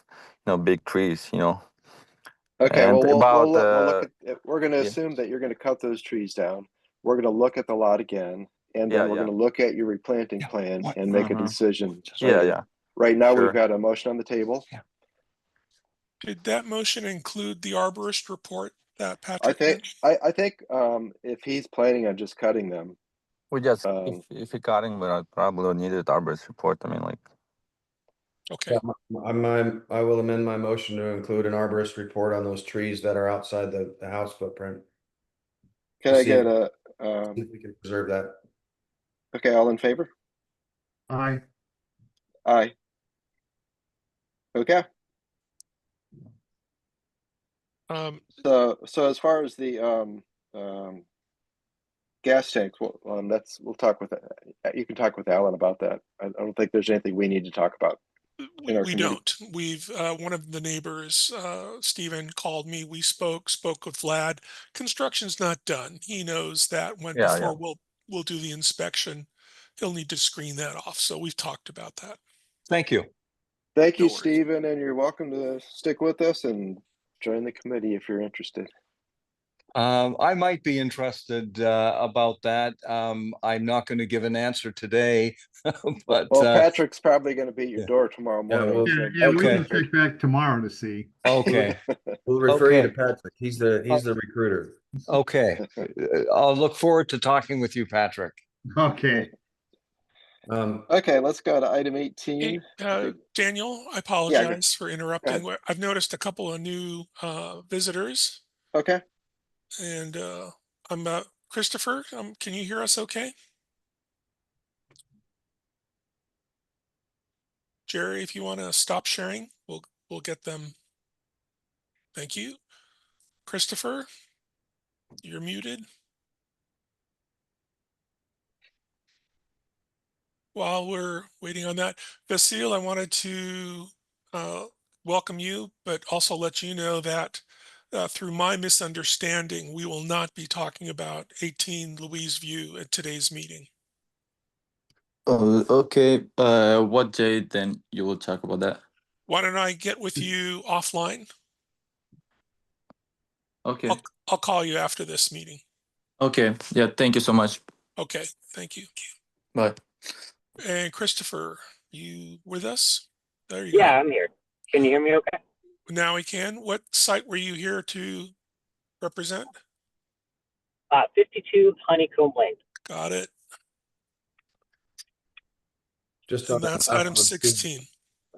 big trees. Okay, And well, about we'll look at. We're going to yeah. assume that you're going to cut those trees down. We're going to look at the lot again, and then Yeah, we're yeah. going to look at your replanting plan and make a decision. Yeah, later. yeah. Right now, Sure. we've got a motion on the table. Did that motion include the arborist report that I Patrick think mentioned? I think if he's planning on just cutting them, We just if you're cutting, but I probably needed arborist report. I mean, like. Okay. I will amend my motion to include an arborist report on those trees that are outside the house footprint. can To I see get if- a? see if we can preserve that. Okay, all in favor? Aye. Aye. Okay. So as far as the gas tanks, we'll talk with you can talk with Alan about that. I don't think there's anything we need to talk about. We don't. We've one of the neighbors, Stephen, called me. We spoke with Vlad. Construction's not done. He knows that before we'll do the inspection, he'll need to screen that off. So we've talked about that. Thank you. Thank you, No worries. Stephen, and you're welcome to stick with us and join the committee if you're interested. I might be interested about that. I'm not going to give an answer today, but Well, Patrick's probably going to be at your door tomorrow morning. well, Yeah, we Okay. can check back tomorrow to see. okay, We'll refer you to Okay. Patrick. He's the recruiter. okay. I'll look forward to talking with you, Patrick. Okay. Okay, let's go to item 18. Daniel, I apologize for interrupting. I've noticed a couple of new visitors. Okay. And I'm Christopher. Can you hear us okay? Jerry, if you want to stop sharing, we'll get them. Thank you. Christopher, you're muted. While we're waiting on that, Vasil, I wanted to welcome you, but also let you know that through my misunderstanding, we will not be talking about 18 Louise View at today's meeting. Oh, okay. What day then you will talk about that? Why don't I get with you offline? Okay. I'll call you after this meeting. Okay. Yeah. Thank you so much. Okay. Thank you. Bye. And Christopher, you with us? There you go. Yeah, I'm here. Can you hear me okay? Now we can. What site were you here to represent? 52 Honeycomb Lane. Got it. Just and that's item 16.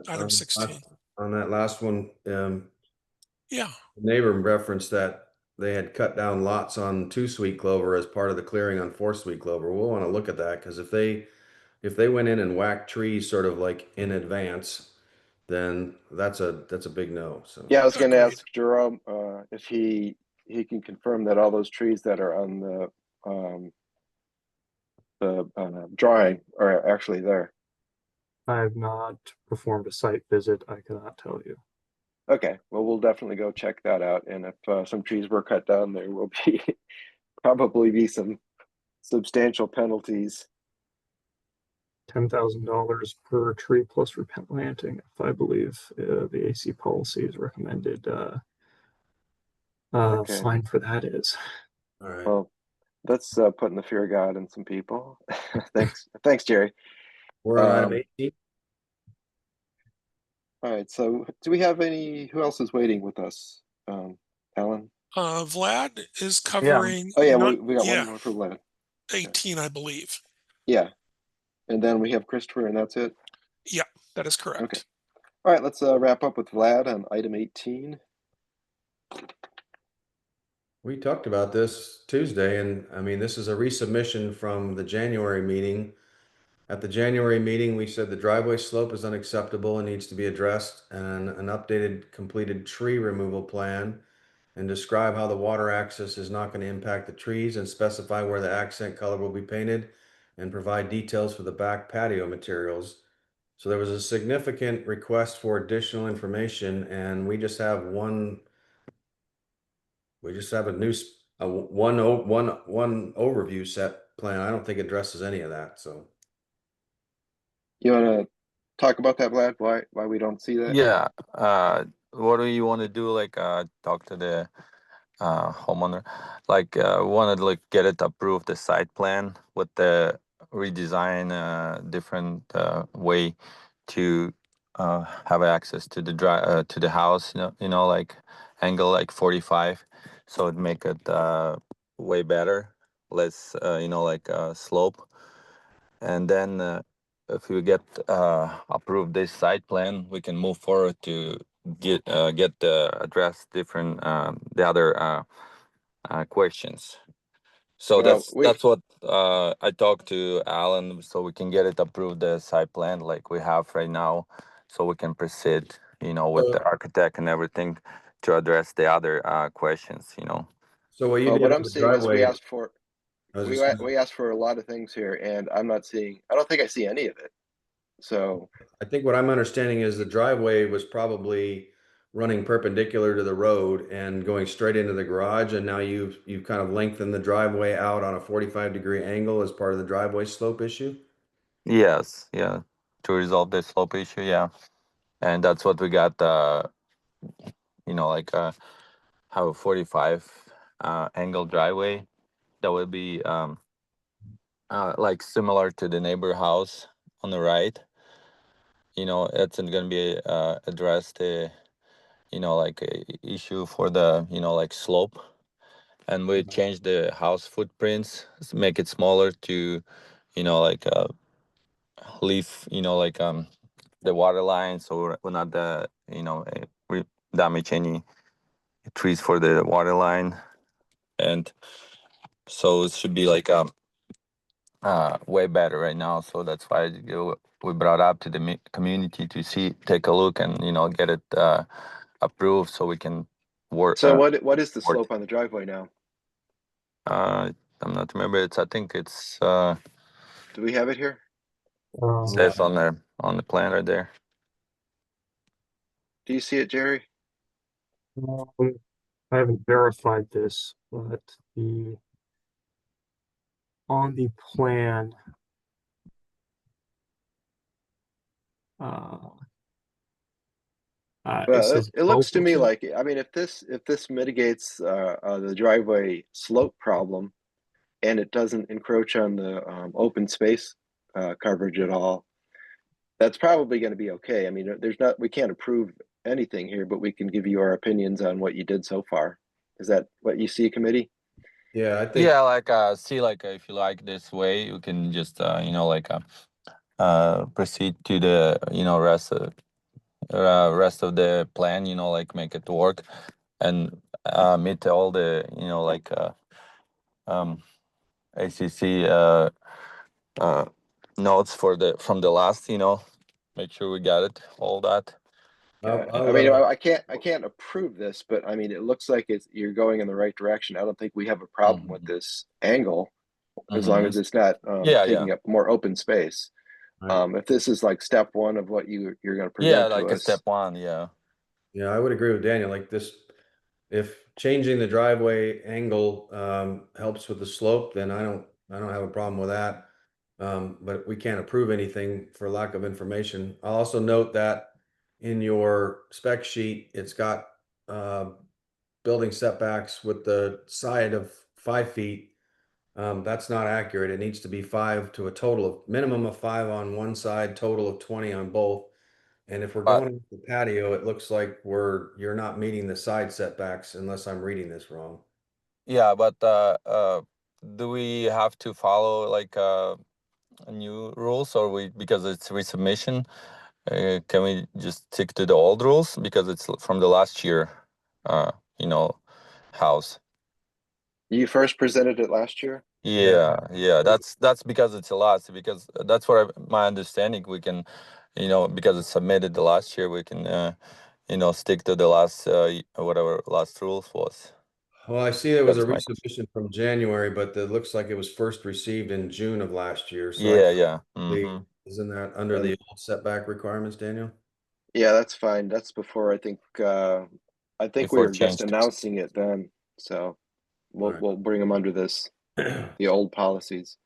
Item 16. On that last one, yeah. The neighbor referenced that they had cut down lots on 2 Sweetclover as part of the clearing on 4 Sweetclover. We'll want to look at that because if they went in and whacked trees sort of like in advance, then that's a big no. So yeah, I was going to ask Jerome if he can confirm that all those trees that are on the drawing are actually there. I have not performed a site visit. I cannot tell you. Okay, well, we'll definitely go check that out. And if some trees were cut down, there will be probably be some substantial penalties. $10,000 per tree plus replanting, if I believe the AC policy is recommended. Fine for that is. All right. Well, that's putting the fear of God in some people. Thanks, Jerry. We're on item 18. All right. So, do we have any? Who else is waiting with us? Alan. Vlad is covering. Yeah. Oh yeah, we got one more for Vlad. 18, I believe. Yeah. And then we have Christopher, and that's it. Yeah, that is correct. Okay. All right, let's wrap up with Vlad on item 18. We talked about this Tuesday, and I mean, this is a resubmission from the January meeting. At the January meeting, we said the driveway slope is unacceptable and needs to be addressed, and an updated completed tree removal plan, and describe how the water access is not going to impact the trees, and specify where the accent color will be painted, and provide details for the back patio materials. So there was a significant request for additional information, and we just have one. We just have one overview set plan. I don't think it addresses any of that. So You want to talk about that, Vlad? Why we don't see that? Yeah. What do you want to do? Like, talk to the homeowner. Like, want to like get it approved, the site plan with the redesign, different way to have access to the to the house. Like angle like 45, so it make it way better, less like slope. And then if we get approved this site plan, we can move forward to get address different the other questions. So Well, that's what I talked to Alan, so we can get it approved, the site plan like we have right now, so we can proceed, with the architect and everything to address the other questions. So what you well, did what with I'm the seeing is driveway, we asked for a lot of things here, and I don't think I see any of it. So I think what I'm understanding is the driveway was probably running perpendicular to the road and going straight into the garage, and now you've kind of lengthened the driveway out on a 45-degree angle as part of the driveway slope issue. Yes, yeah, to resolve the slope issue, yeah, and that's what we got. Like have a 45 angle driveway that would be like similar to the neighbor house on the right. It's going to be addressed like a issue for the like slope, and we change the house footprints, make it smaller to like leave like the water line, so we're not damage any trees for the water line. And so it should be like way better right now, so that's why we brought up to the community to take a look and get it approved so we can work. So what is the slope on the driveway now? I'm not remember. I think it's Do we have it here? says on the plan right there. Do you see it, Jerry? I haven't verified this, but on the plan, Well, it looks to me like, I mean, if this mitigates the driveway slope problem, and it doesn't encroach on the open space coverage at all, that's probably going to be okay. I mean, we can't approve anything here, but we can give you our opinions on what you did so far. Is that what you see, committee? Yeah, I think. Yeah, like see, like if you like this way, you can just proceed to the rest of the plan. Like make it work and meet all the like ACC notes from the last. Make sure we got it, all that. I mean, I can't approve this, but I mean, it looks like you're going in the right direction. I don't think we have a problem with this angle, as long as it's not taking up more open space. If this is like step one of what you're going to present to us. A step one, yeah. Yeah, I would agree with Daniel. Like this, if changing the driveway angle helps with the slope, then I don't have a problem with that. But we can't approve anything for lack of information. I'll also note that in your spec sheet, it's got building setbacks with the side of 5 feet. That's not accurate. It needs to be 5 to a total of minimum of 5 on one side, total of 20 on both. And if we're going to the patio, it looks like you're not meeting the side setbacks unless I'm reading this wrong. Yeah, but do we have to follow like a new rules, or because it's resubmission, can we just stick to the old rules because it's from the last year, you know, house? You first presented it last year? Yeah. That's because it's a lot. Because that's what my understanding. We can, because it's submitted the last year, we can, stick to the last whatever last rules was. Well, I see there was a That's my resubmission from January, but it looks like it was first received in June of last year. So Yeah. isn't that under the old setback requirements, Daniel? Yeah, that's fine. That's before I think we Before were just changed. announcing it then. So Right. we'll bring them under this, the old policies.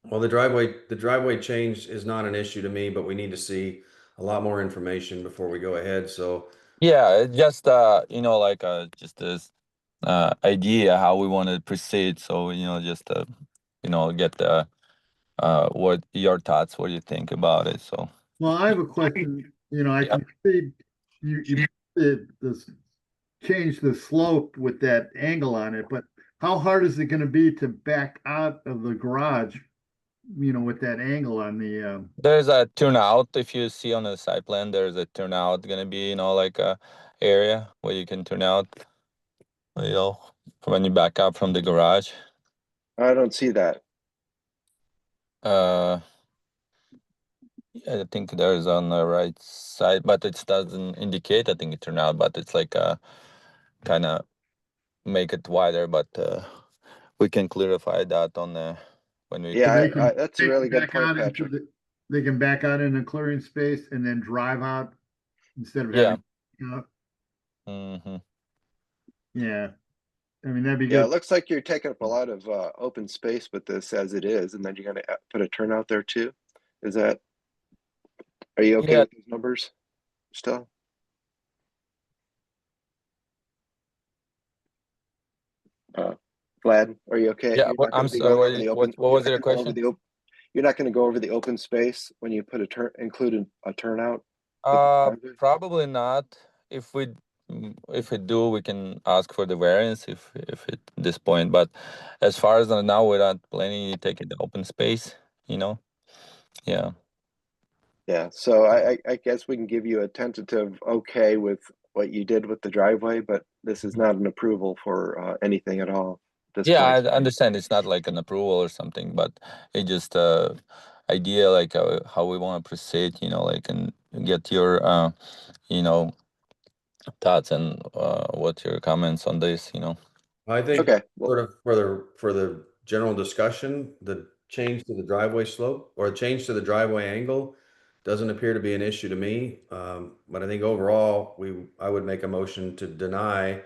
Well, the driveway change is not an issue to me, but we need to see a lot more information before we go ahead. So Yeah, it's just like just this idea how we want to proceed. So just get what your thoughts, what you think about it. So Well, I have a question. I Yeah. can see you this change the slope with that angle on it, but how hard is it going to be to back out of the garage? With that angle on the. There's a turnout. If you see on the side plan, there's a turnout gonna be like a area where you can turn out. When you back up from the garage. I don't see that. I think there's on the right side, but it doesn't indicate. I think it turned out, but it's like kind of make it wider. But we can clarify that on the when we. Yeah, They can that's a really good back point, out into Patrick. they can back out in a clearing space and then drive out instead of Yeah. having. Mm-hmm. Yeah, I mean that'd be Yeah, good. it looks like you're taking up a lot of open space with this as it is, and then you're gonna put a turnout there too. Are you okay Yeah. with these numbers still? Vlad, are you okay? Yeah. You're not I'm going to be going sorry. over the open. What was your question? You're not going to go over the open space when you put include a turnout. with the driveway? Probably not. If we do, we can ask for the variance if at this point. But as far as now, we're not planning to take it the open space. Yeah. Yeah, so I guess we can give you a tentative okay with what you did with the driveway, but this is not an approval for anything at all at this Yeah, I point. understand it's not like an approval or something, but it just idea like how we want to proceed. Like and get your thoughts and what your comments on this. I think Okay, well, sort of for the general discussion, the change to the driveway slope or change to the driveway angle doesn't appear to be an issue to me. But I think overall, I would make a motion to deny.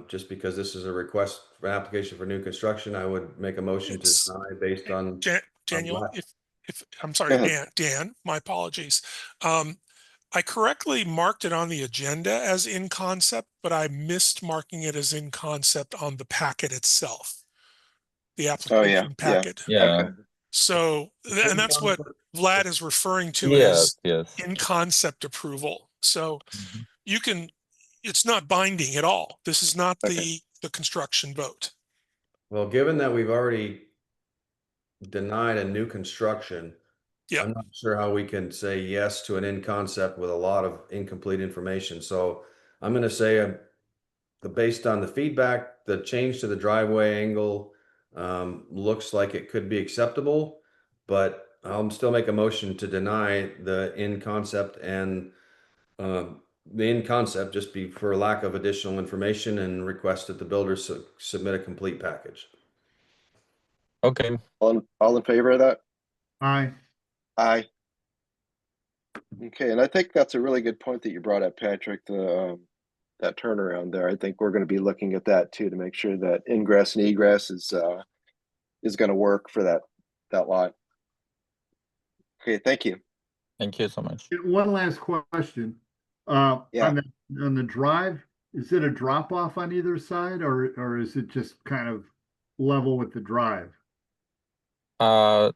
Just because this is a request for an application for new construction, I would make a motion to It's deny based on. Daniel, what? if I'm sorry, Dan, my apologies. I correctly marked it on the agenda as in concept, but I missed marking it as in concept on the packet itself. The application packet. Yeah. okay. So, and that's what Vlad is referring to Yes. as in concept approval. So it's not binding at all. This is not the construction vote. Well, given that we've already denied a new construction, Yeah. I'm not sure how we can say yes to an in concept with a lot of incomplete information. So I'm going to say, based on the feedback, the change to the driveway angle looks like it could be acceptable, but I'll still make a motion to deny the in concept and the in concept just be for lack of additional information and request that the builder submit a complete package. Okay. All in favor of that? Aye. Aye. Okay, and I think that's a really good point that you brought up, Patrick. That turnaround there. I think we're going to be looking at that too to make sure that ingress and egress is going to work for that lot. Okay, thank you. Thank you so much. One last question. Yeah. On the drive, is it a drop off on either side, or is it just kind of level with the drive? No,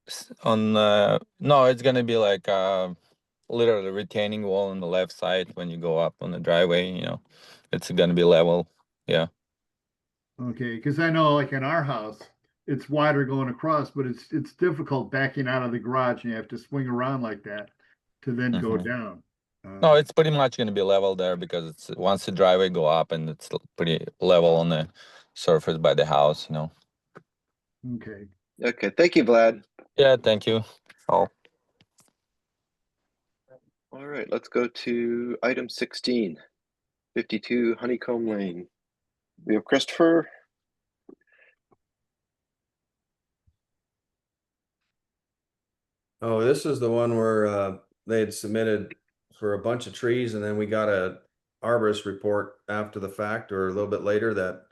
it's gonna be like literally retaining wall on the left side when you go up on the driveway. It's gonna be level. Yeah. Okay, because I know like in our house, it's wider going across, but it's difficult backing out of the garage and you have to swing around like that to then go Mhm. down. No, it's pretty much going to be level there because it's once the driveway go up and it's pretty level on the surface by the house, you know. Okay. Okay, thank you, Vlad. Yeah, thank you. Oh, All right, let's go to item 16, 52 Honeycomb Lane. We have Christopher. Oh, this is the one where they had submitted for a bunch of trees, and then we got a arborist report after the fact or a little bit later that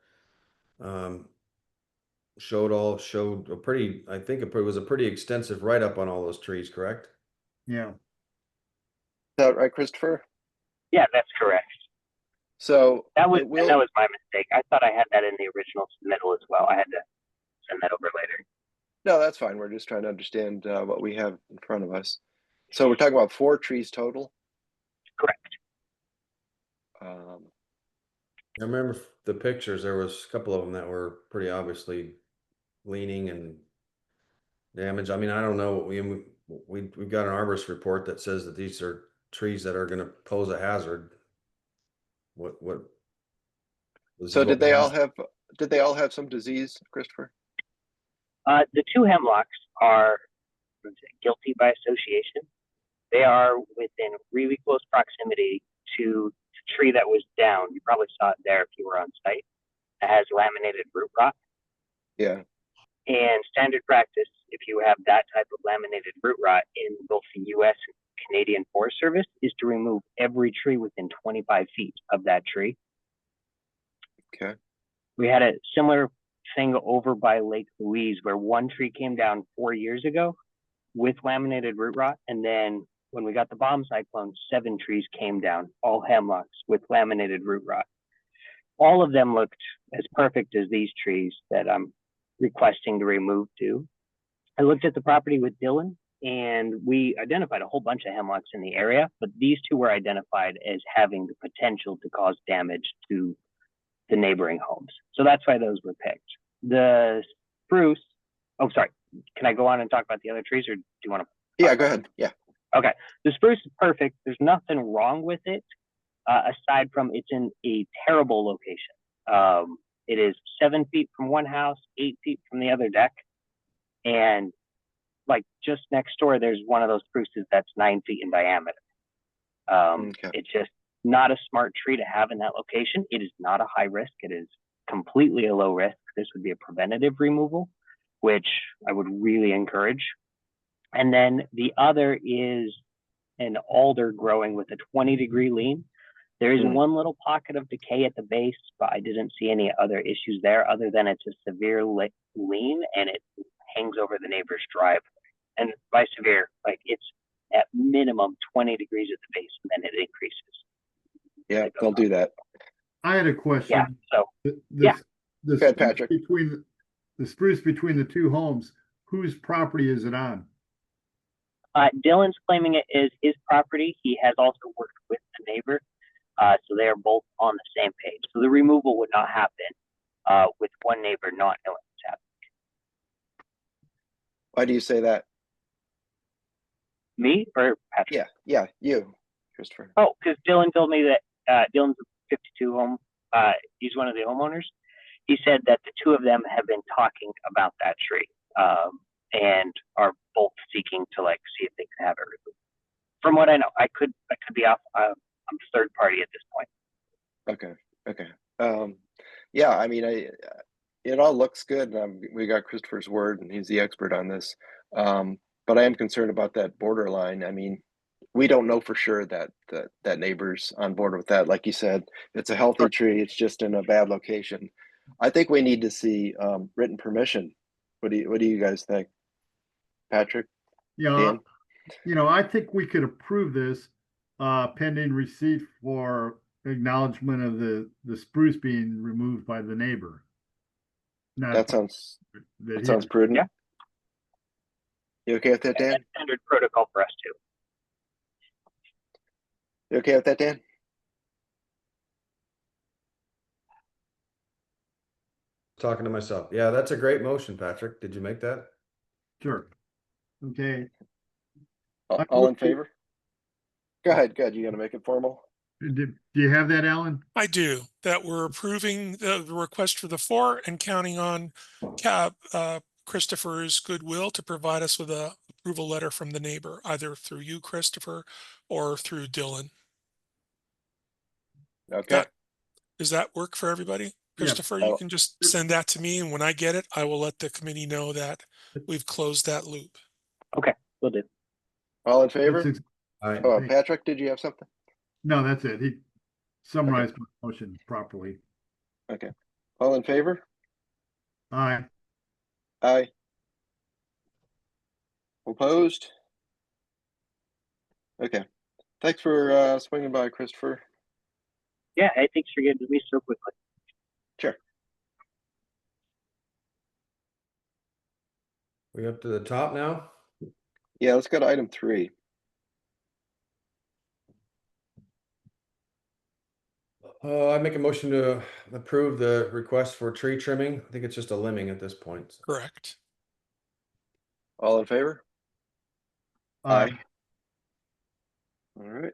showed a pretty, I think it was a pretty extensive write-up on all those trees, correct? Yeah. Is that right, Christopher? Yeah, that's correct. So That was it will. that was my mistake. I thought I had that in the original submittal as well. I had to send that over later. No, that's fine. We're just trying to understand what we have in front of us. So we're talking about 4 trees total. Correct. I remember the pictures. There was a couple of them that were pretty obviously leaning and damaged. I mean, I don't know. We've got an arborist report that says that these are trees that are going to pose a hazard. What? So did they all have some disease, Christopher? The 2 hemlocks are guilty by association. They are within really close proximity to the tree that was down. You probably saw it there if you were on site. It has laminated root rot. Yeah. And standard practice, if you have that type of laminated root rot in both the U.S. and Canadian Forest Service, is to remove every tree within 25 feet of that tree. Okay. We had a similar thing over by Lake Louise where one tree came down 4 years ago with laminated root rot. And then when we got the bomb cyclone, 7 trees came down, all hemlocks with laminated root rot. All of them looked as perfect as these trees that I'm requesting to remove do. I looked at the property with Dylan and we identified a whole bunch of hemlocks in the area, but these 2 were identified as having the potential to cause damage to the neighboring homes. So that's why those were picked. The spruce, oh, sorry. Can I go on and talk about the other trees or do you want to? Yeah, go ahead. Yeah. Okay. The spruce is perfect. There's nothing wrong with it. Aside from it's in a terrible location. It is 7 feet from one house, 8 feet from the other deck. And like just next door, there's one of those spruces that's 9 feet in diameter. It's just not a smart tree to have in that location. It is not a high risk. It is completely a low risk. This would be a preventative removal, which I would really encourage. And then the other is an alder growing with a 20-degree lean. There is one little pocket of decay at the base, but I didn't see any other issues there other than it's a severe lean and it hangs over the neighbor's driveway. And by severe, like it's at minimum 20 degrees at the base and then it increases. Yeah, they'll do that. I had a question. Yeah, so the Go ahead, Patrick. The spruce between the 2 homes, whose property is it on? Dylan's claiming it is his property. He has also worked with the neighbor. So they are both on the same page. So the removal would not happen with one neighbor not knowing what's happening. Why do you say that? Me or Patrick? Yeah, you, Christopher. Oh, because Dylan told me that Dylan's a 52 home. He's one of the homeowners. He said that the 2 of them have been talking about that tree and are both seeking to like see if they can have it removed. From what I know, I could be off. I'm third party at this point. Okay. Yeah, I mean, it all looks good. We got Christopher's word, and he's the expert on this. But I am concerned about that borderline. I mean, we don't know for sure that that neighbor's on board with that. Like you said, it's a healthy tree. It's just in a bad location. I think we need to see written permission. What do you guys think, Patrick? Yeah, Dan? I think we could approve this pending receipt for acknowledgement of the spruce being removed by the neighbor. That sounds prudent. Yeah. You okay with that, Dan? That's standard protocol for us too. You okay with that, Dan? talking to myself. Yeah, that's a great motion, Patrick. Did you make that? Sure. Okay. All in favor? Go ahead. You got to make it formal. Do you have that, Alan? I do, that we're approving the request for the 4 and counting on Christopher's goodwill to provide us with a approval letter from the neighbor, either through you, Christopher, or through Dylan. Okay. Does that work for everybody? Yeah. Christopher, you can just send that to me, and when I get it, I will let the committee know that we've closed that loop. Okay, will do. All in favor? All right. Oh, Patrick, did you have something? No, that's it. He summarized my motion properly. Okay. All in favor? Aye. Aye. Opposed? Okay. Thanks for swinging by, Christopher. Yeah, hey, thanks for getting to me so quickly. Sure. We up to the top now? Yeah, let's go to item 3. I make a motion to approve the request for tree trimming. I think it's just a limbing at this point. Correct. All in favor? Aye. All right.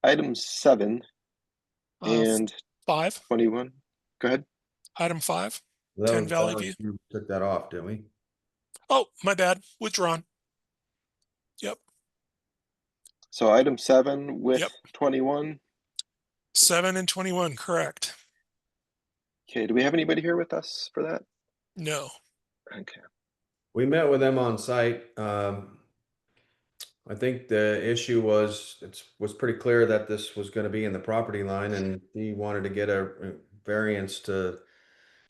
Item 7 and 5. 21. Go ahead. Item 5, That 10 was Valley ours. View. You took that off, didn't we? Oh, my bad. Withdrawn. Yep. So item 7 with Yep. 21. 7 and 21, correct. Okay, do we have anybody here with us for that? No. Okay. We met with them on site. I think the issue was, was pretty clear that this was going to be in the property line, and he wanted to get a variance to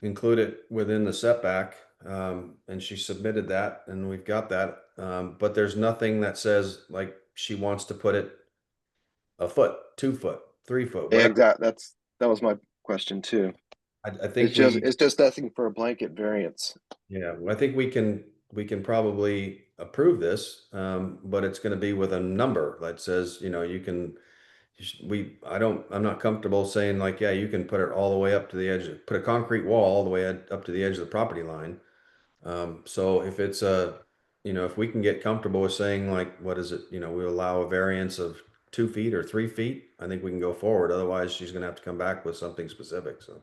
include it within the setback. And she submitted that, and we've got that. But there's nothing that says like she wants to put it a foot, 2 foot, 3 foot. Yeah, whatever. exactly. That was my question too. I think it's just asking for a blanket variance. Yeah, I think we can probably approve this, but it's going to be with a number that says, you can. I'm not comfortable saying like, yeah, you can put it all the way up to the edge, put a concrete wall all the way up to the edge of the property line. So if it's if we can get comfortable with saying like, what is it? We allow a variance of 2 feet or 3 feet. I think we can go forward. Otherwise, she's going to have to come back with something specific. So.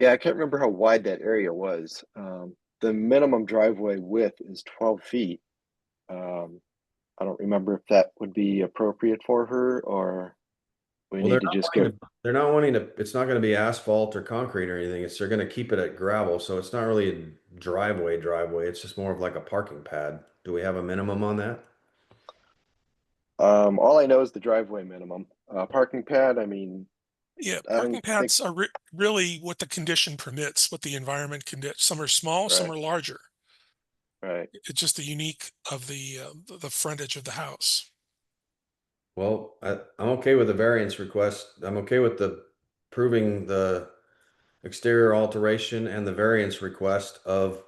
Yeah, I can't remember how wide that area was. The minimum driveway width is 12 feet. I don't remember if that would be appropriate for her, or we need to just go. They're not wanting to, it's not going to be asphalt or concrete or anything. They're going to keep it at gravel. So it's not really a driveway. It's just more of like a parking pad. Do we have a minimum on that? All I know is the driveway minimum. Parking pad, I mean. Yeah, parking pads are really what the condition permits, what the environment conditions. Some are small, Right. some are larger. Right. It's just the unique of the frontage of the house. Well, I'm okay with the variance request. I'm okay with the proving the exterior alteration and the variance request of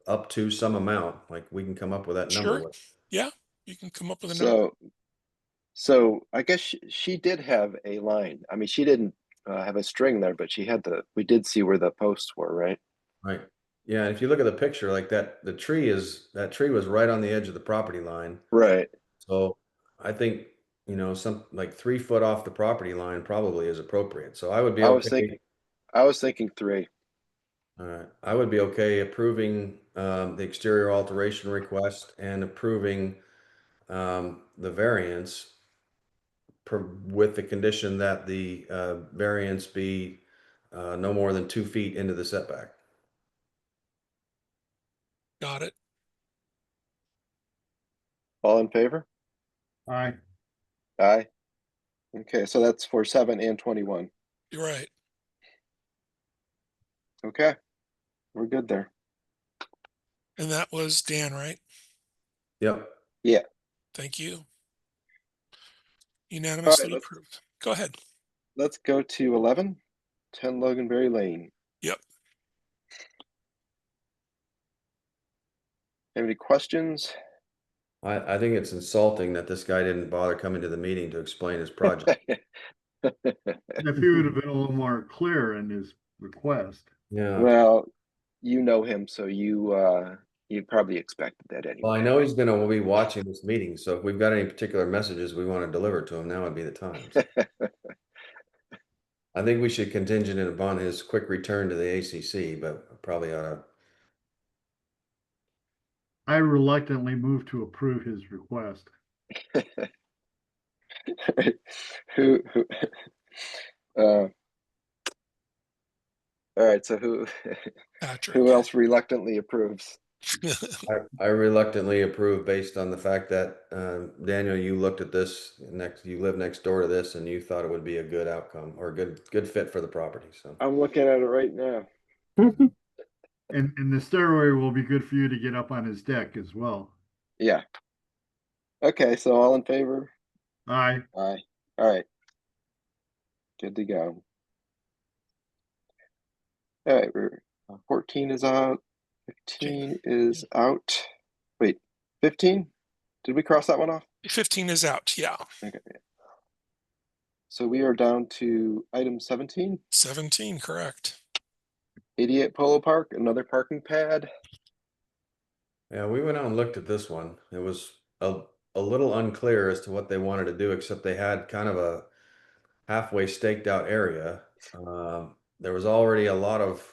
up to some amount. Like we can come up with that number. Sure. Yeah, you can come up with a number. So I guess she did have a line. I mean, she didn't have a string there, but she had we did see where the posts were, right? Right. Yeah. If you look at the picture like that, that tree was right on the edge of the property line. Right. So I think, some like 3 foot off the property line probably is appropriate. So I would be okay. I was thinking 3. All right. I would be okay approving the exterior alteration request and approving the variance with the condition that the variance be no more than 2 feet into the setback. Got it. All in favor? Aye. Aye. Okay, so that's for 7 and 21. You're right. Okay, we're good there. And that was Dan, right? Yep. Yeah. Thank you. Unanimously approved. Go ahead. Let's go to 11, 10 Loganberry Lane. Yep. Have any questions? I think it's insulting that this guy didn't bother coming to the meeting to explain his project. If he would have been a little more clear in his request. Yeah. Well, you know him, so you probably expected that Well, I anyway. know he's gonna be watching this meeting, so if we've got any particular messages we want to deliver to him, now would be the time. I think we should contingent it upon his quick return to the ACC, but probably ought to. I reluctantly moved to approve his request. Who all right, so who Patrick. who else reluctantly approves? I reluctantly approve based on the fact that Daniel, you looked at this you live next door to this, and you thought it would be a good outcome or a good fit for the property. So I'm looking at it right now. And the stairway will be good for you to get up on his deck as well. Yeah. Okay, so all in favor? Aye. Aye. All right. Good to go. All right, 14 is out. 15 is out. Wait, 15? Did we cross that one off? 15 is out, yeah. Okay. So we are down to item 17. 17, correct. 88 Polo Park, another parking pad. yeah, we went out and looked at this one. It was a little unclear as to what they wanted to do, except they had kind of a halfway staked out area. There was already a lot of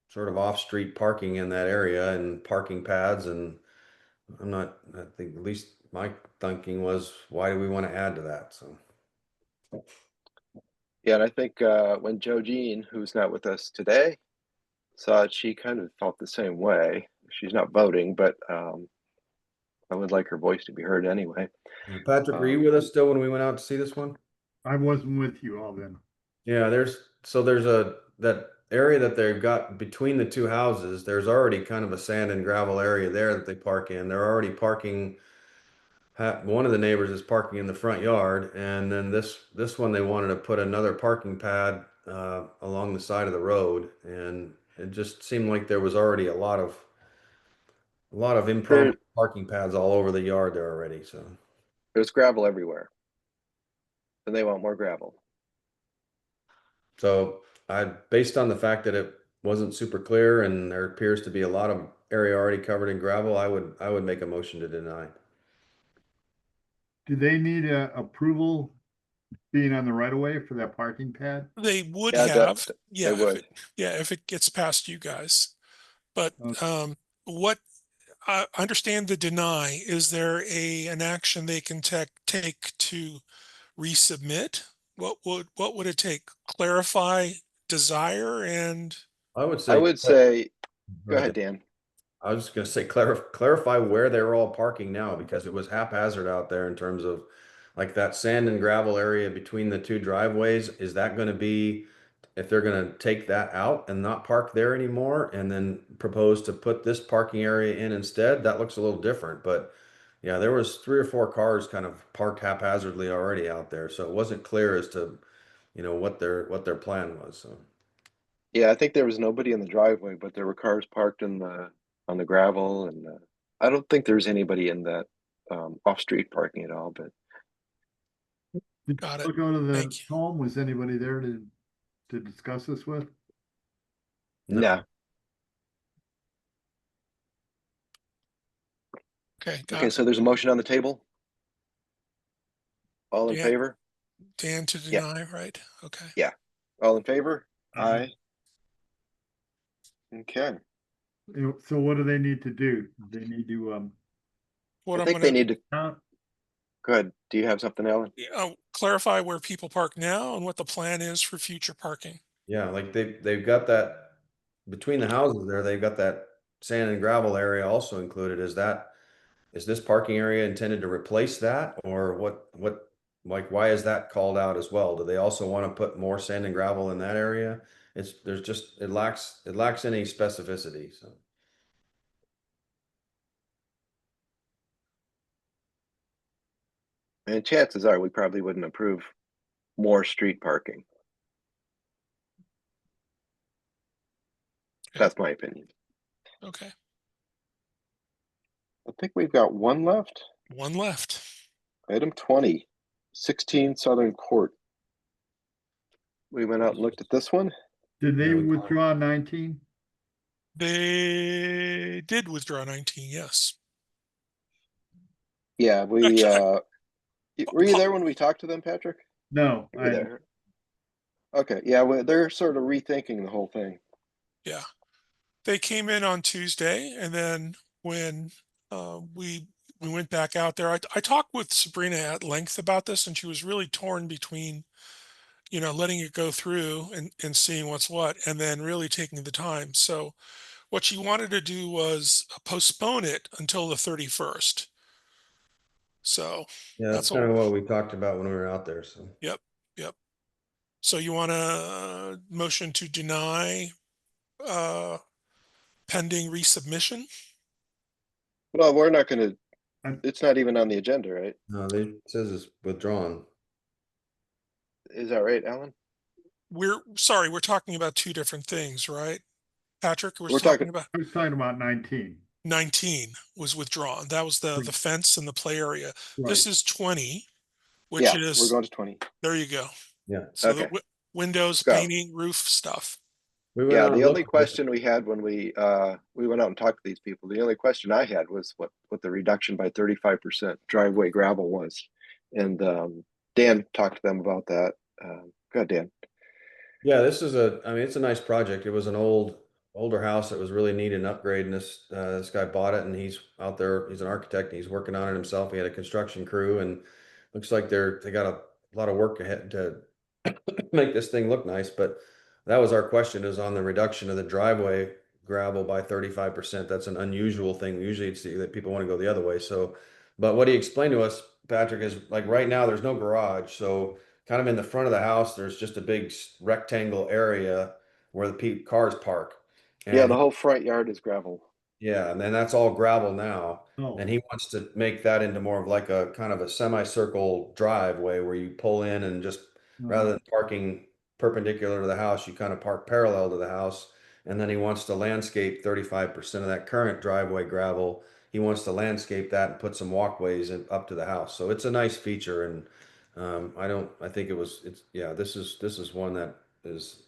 sort of off-street parking in that area and parking pads, and I think at least my thinking was, why do we want to add to that? So Yeah, and I think when Joe Jean, who's not with us today, saw it, she kind of felt the same way. She's not voting, but I would like her voice to be heard anyway. Patrick, were you with us still when we went out to see this one? I wasn't with you all then. Yeah, there's that area that they've got between the two houses. There's already kind of a sand and gravel area there that they park in. They're already parking. One of the neighbors is parking in the front yard, and then this one they wanted to put another parking pad along the side of the road, and it just seemed like there was already a lot of impromptu parking pads all over the yard there already. So there's gravel everywhere, and they want more gravel. So based on the fact that it wasn't super clear and there appears to be a lot of area already covered in gravel, I would make a motion to deny. Do they need approval being on the right of way for that parking pad? They would Yeah, have, they would. if it gets past you guys. But Okay. what I understand the deny, is there an action they can take to resubmit? What would it take? Clarify desire and I would say, go ahead, ahead. Dan. I was just going to say clarify where they're all parking now, because it was haphazard out there in terms of like that sand and gravel area between the two driveways. Is that going to be, if they're going to take that out and not park there anymore and then propose to put this parking area in instead? That looks a little different, but yeah, there was 3 or 4 cars kind of parked haphazardly already out there. So it wasn't clear as to, what their plan was. So Yeah, I think there was nobody in the driveway, but there were cars parked on the gravel, and I don't think there's anybody in that off-street parking at all. But Did got you it. go to the Thank you. home? Was anybody there to discuss this with? no. Okay, got Okay, it. so there's a motion on the table. All in Dan- favor? Dan to Yeah. deny, right? Okay. Yeah. All in favor? Aye. Okay. So what do they need to do? They need to What I I'm think they gonna need to. Go ahead. Do you have something, Alan? clarify where people park now and what the plan is for future parking. yeah, like they've got that between the houses there, they've got that sand and gravel area also included. Is this parking area intended to replace that, or why is that called out as well? Do they also want to put more sand and gravel in that area? It lacks any specificity. So And chances are we probably wouldn't approve more street parking. That's my opinion. Okay. I think we've got one left. One left. Item 20, 16 Southern Court. we went out and looked at this one. Did they Yeah, we- withdraw 19? They did withdraw 19, yes. Yeah, we, Actually, were you there when we talked to them, Patrick? No, You were there. Okay, yeah, well, they're sort of rethinking the whole thing. Yeah. They came in on Tuesday, and then when we went back out there, I talked with Sabrina at length about this, and she was really torn between, you know, letting it go through and seeing what's what, and then really taking the time. So what she wanted to do was postpone it until the 31st. So Yeah, that's that's kind all. of what we talked about when we were out there, so. Yep. So you want a motion to deny pending resubmission? Well, we're not gonna, I'm- it's not even on the agenda, right? No, it says it's withdrawn. Is that right, Alan? We're sorry, we're talking about two different things, right? Patrick, we're We're talking talking- about I was talking about 19. 19 was withdrawn. That was the Right. fence and the play area. This Right. is 20, which Yeah, is, we're going to 20. there you go. Yeah. So Okay. the windows, Go. painting, roof stuff. We went Yeah, out and the only looked at it. question we had when we went out and talked to these people, the only question I had was what the reduction by 35% driveway gravel was. And Dan talked to them about that. Go ahead, Dan. Yeah, this is I mean, it's a nice project. It was an older house that was really needed an upgrade, and this guy bought it, and he's out there, he's an architect, and he's working on it himself. He had a construction crew, and looks like they got a lot of work ahead to make this thing look nice. But that was our question, is on the reduction of the driveway gravel by 35%. That's an unusual thing. Usually it's that people want to go the other way. So, but what he explained to us, Patrick, is like right now there's no garage. So kind of in the front of the house, there's just a big rectangle area where the cars park. Yeah, And the whole front yard is gravel. yeah, and then that's all gravel now. Oh. And he wants to make that into more of like a kind of a semicircle driveway where you pull in and just rather than parking perpendicular to the house, you kind of park parallel to the house. And then he wants to landscape 35% of that current driveway gravel. He wants to landscape that and put some walkways up to the house. So it's a nice feature. And I think this is one that is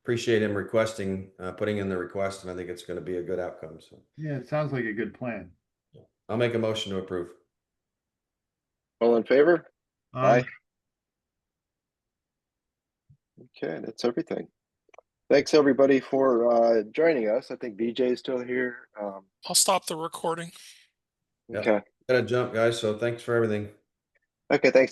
appreciate him requesting, putting in the request, and I think it's going to be a good outcome. So Yeah, it sounds like a good plan. I'll make a motion to approve. All in favor? Aye. Okay, that's everything. Thanks everybody for joining us. I think BJ is still here. I'll stop the recording. Yep. Okay. Gotta jump, guys. So thanks for everything. Okay, thanks.